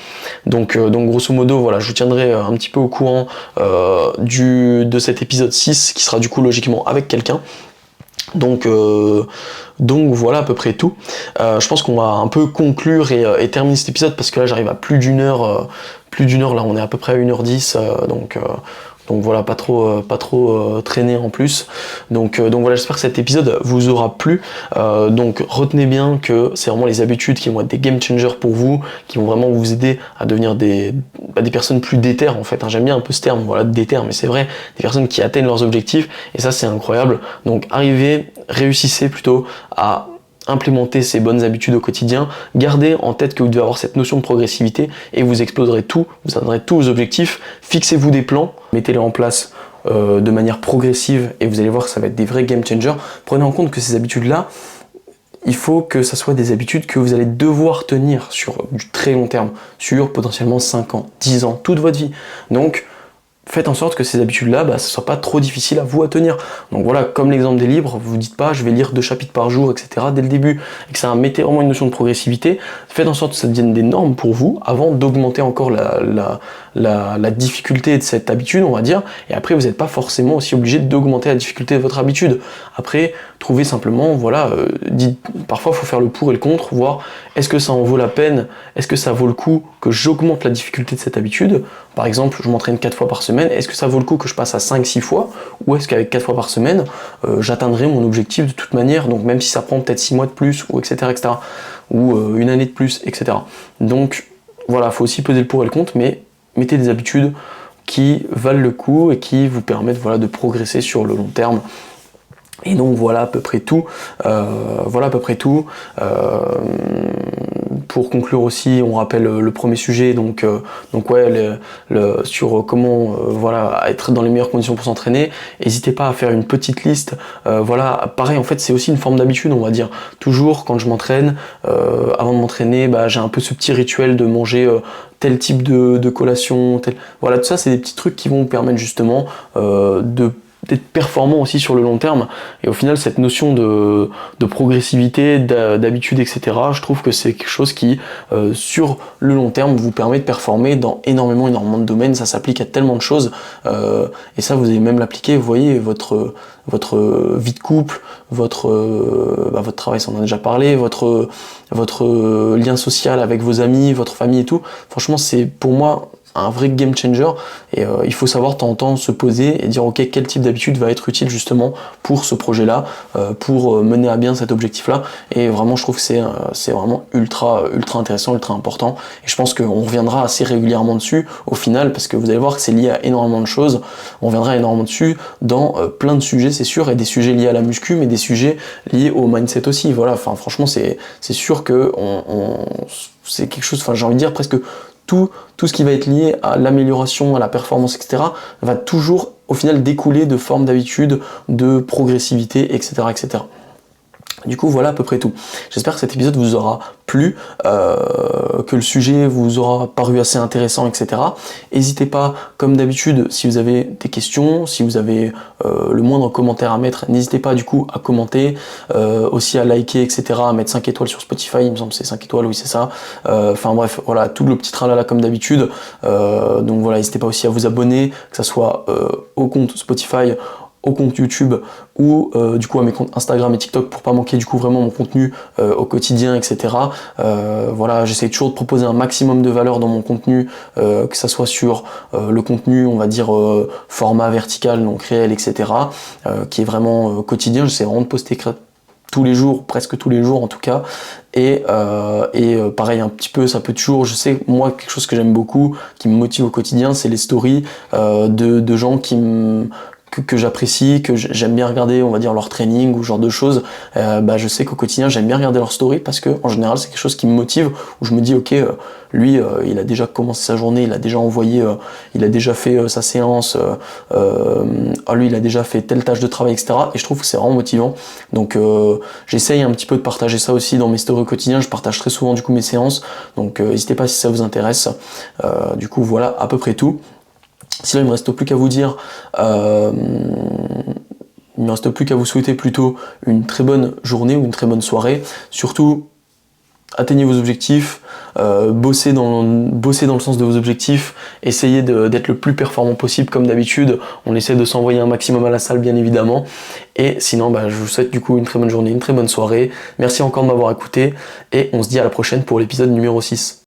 donc grosso modo voilà, je vous tiendrai un petit peu au courant de cet épisode 6 qui sera du coup logiquement avec quelqu'un. Donc voilà à peu près tout. Je pense qu'on va un peu conclure et terminer cet épisode parce que là j'arrive à plus d'une heure, là on est à peu près à 1h10, donc voilà, pas trop traîner en plus. Donc voilà, j'espère que cet épisode vous aura plu. Donc retenez bien que c'est vraiment les habitudes qui vont être des game changers pour vous, qui vont vraiment vous aider à devenir des personnes plus déter en fait. J'aime bien un peu ce terme, voilà, déter, mais c'est vrai, des personnes qui atteignent leurs objectifs, et ça c'est incroyable. Donc réussissez plutôt à implémenter ces bonnes habitudes au quotidien, gardez en tête que vous devez avoir cette notion de progressivité et vous exploserez tout, vous atteindrez tous vos objectifs, fixez-vous des plans, mettez-les en place de manière progressive et vous allez voir que ça va être des vrais game changers. Prenez en compte que ces habitudes-là, il faut que ça soit des habitudes que vous allez devoir tenir sur du très long terme, sur potentiellement 5 ans, 10 ans, toute votre vie. Donc faites en sorte que ces habitudes-là, ce soit pas trop difficile à vous à tenir. Donc voilà, comme l'exemple des livres, vous dites pas je vais lire 2 chapitres par jour, etc. dès le début, et que ça mettez vraiment une notion de progressivité. Faites en sorte que ça devienne des normes pour vous, avant d'augmenter encore la difficulté de cette habitude, on va dire, et après vous n'êtes pas forcément aussi obligé d'augmenter la difficulté de votre habitude. Après, trouvez simplement, voilà, parfois il faut faire le pour et le contre, voir est-ce que ça en vaut la peine, est-ce que ça vaut le coup que j'augmente la difficulté de cette habitude. Par exemple, je m'entraîne 4 fois par semaine, est-ce que ça vaut le coup que je passe à 5-6 fois, ou est-ce qu'avec 4 fois par semaine, j'atteindrai mon objectif de toute manière, donc même si ça prend peut-être 6 mois de plus, ou etc., ou une année de plus, etc. Donc voilà, il faut aussi peser le pour et le contre, mais mettez des habitudes qui valent le coup et qui vous permettent de progresser sur le long terme. Et donc voilà à peu près tout. pour conclure aussi, on rappelle le premier sujet, donc ouais, sur comment voilà, être dans les meilleures conditions pour s'entraîner. N'hésitez pas à faire une petite liste. Voilà, pareil, en fait, c'est aussi une forme d'habitude, on va dire. Toujours, quand je m'entraîne, avant de m'entraîner, j'ai un peu ce petit rituel de manger tel type de collation, voilà, tout ça, c'est des petits trucs qui vont vous permettre justement d'être performant aussi sur le long terme. Et au final, cette notion de progressivité, d'habitude, etc., je trouve que c'est quelque chose qui, sur le long terme, vous permet de performer dans énormément de domaines. Ça s'applique à tellement de choses. Et ça, vous allez même l'appliquer, vous voyez, votre vie de couple, votre travail, ça en a déjà parlé, votre lien social avec vos amis, votre famille et tout. Franchement, c'est pour moi un vrai game changer, et il faut savoir de temps en temps se poser et dire ok, quel type d'habitude va être utile justement pour ce projet là, pour mener à bien cet objectif là. Et vraiment je trouve que c'est vraiment ultra intéressant, ultra important, et je pense qu'on reviendra assez régulièrement dessus au final, parce que vous allez voir que c'est lié à énormément de choses. On reviendra énormément dessus dans plein de sujets, c'est sûr, et des sujets liés à la muscu, mais des sujets liés au mindset aussi. Voilà, enfin franchement c'est sûr que c'est quelque chose, enfin j'ai envie de dire presque tout ce qui va être lié à l'amélioration, à la performance, etc., va toujours au final découler de formes d'habitude, de progressivité, etc., etc. Du coup, voilà à peu près tout. J'espère que cet épisode vous aura plu, que le sujet vous aura paru assez intéressant, etc. N'hésitez pas, comme d'habitude, si vous avez des questions, si vous avez le moindre commentaire à mettre, n'hésitez pas du coup à commenter, aussi à liker, etc., à mettre 5 étoiles sur Spotify, il me semble que c'est 5 étoiles, oui c'est ça. Enfin bref, voilà, tout le petit tralala comme d'habitude. Donc voilà, n'hésitez pas aussi à vous abonner, que ce soit au compte Spotify, au compte YouTube, ou du coup à mes comptes Instagram et TikTok, pour pas manquer du coup vraiment mon contenu au quotidien, etc. Voilà, j'essaie toujours de proposer un maximum de valeur dans mon contenu, que ça soit sur le contenu, on va dire format vertical, donc réel, etc., qui est vraiment quotidien. J'essaie vraiment de poster tous les jours, presque tous les jours en tout cas, et pareil un petit peu, ça peut toujours, je sais, moi quelque chose que j'aime beaucoup, qui me motive au quotidien, c'est les stories de gens que j'apprécie, que j'aime bien regarder, on va dire leur training ou ce genre de choses. Je sais qu'au quotidien j'aime bien regarder leur story, parce que en général c'est quelque chose qui me motive, où je me dis ok, lui il a déjà commencé sa journée, il a déjà envoyé, il a déjà fait sa séance, lui il a déjà fait telle tâche de travail, etc. Et je trouve que c'est vraiment motivant. Donc j'essaye un petit peu de partager ça aussi dans mes stories au quotidien. Je partage très souvent du coup mes séances, donc n'hésitez pas si ça vous intéresse. Du coup voilà à peu près tout. Sinon, il me reste plus qu'à vous dire, il me reste plus qu'à vous souhaiter plutôt une très bonne journée ou une très bonne soirée. Surtout, atteignez vos objectifs, bossez dans le sens de vos objectifs, essayez d'être le plus performant possible comme d'habitude. On essaie de s'envoyer un maximum à la salle bien évidemment. Et sinon, je vous souhaite du coup une très bonne journée, une très bonne soirée. Merci encore de m'avoir écouté, et on se dit à la prochaine pour l'épisode numéro 6.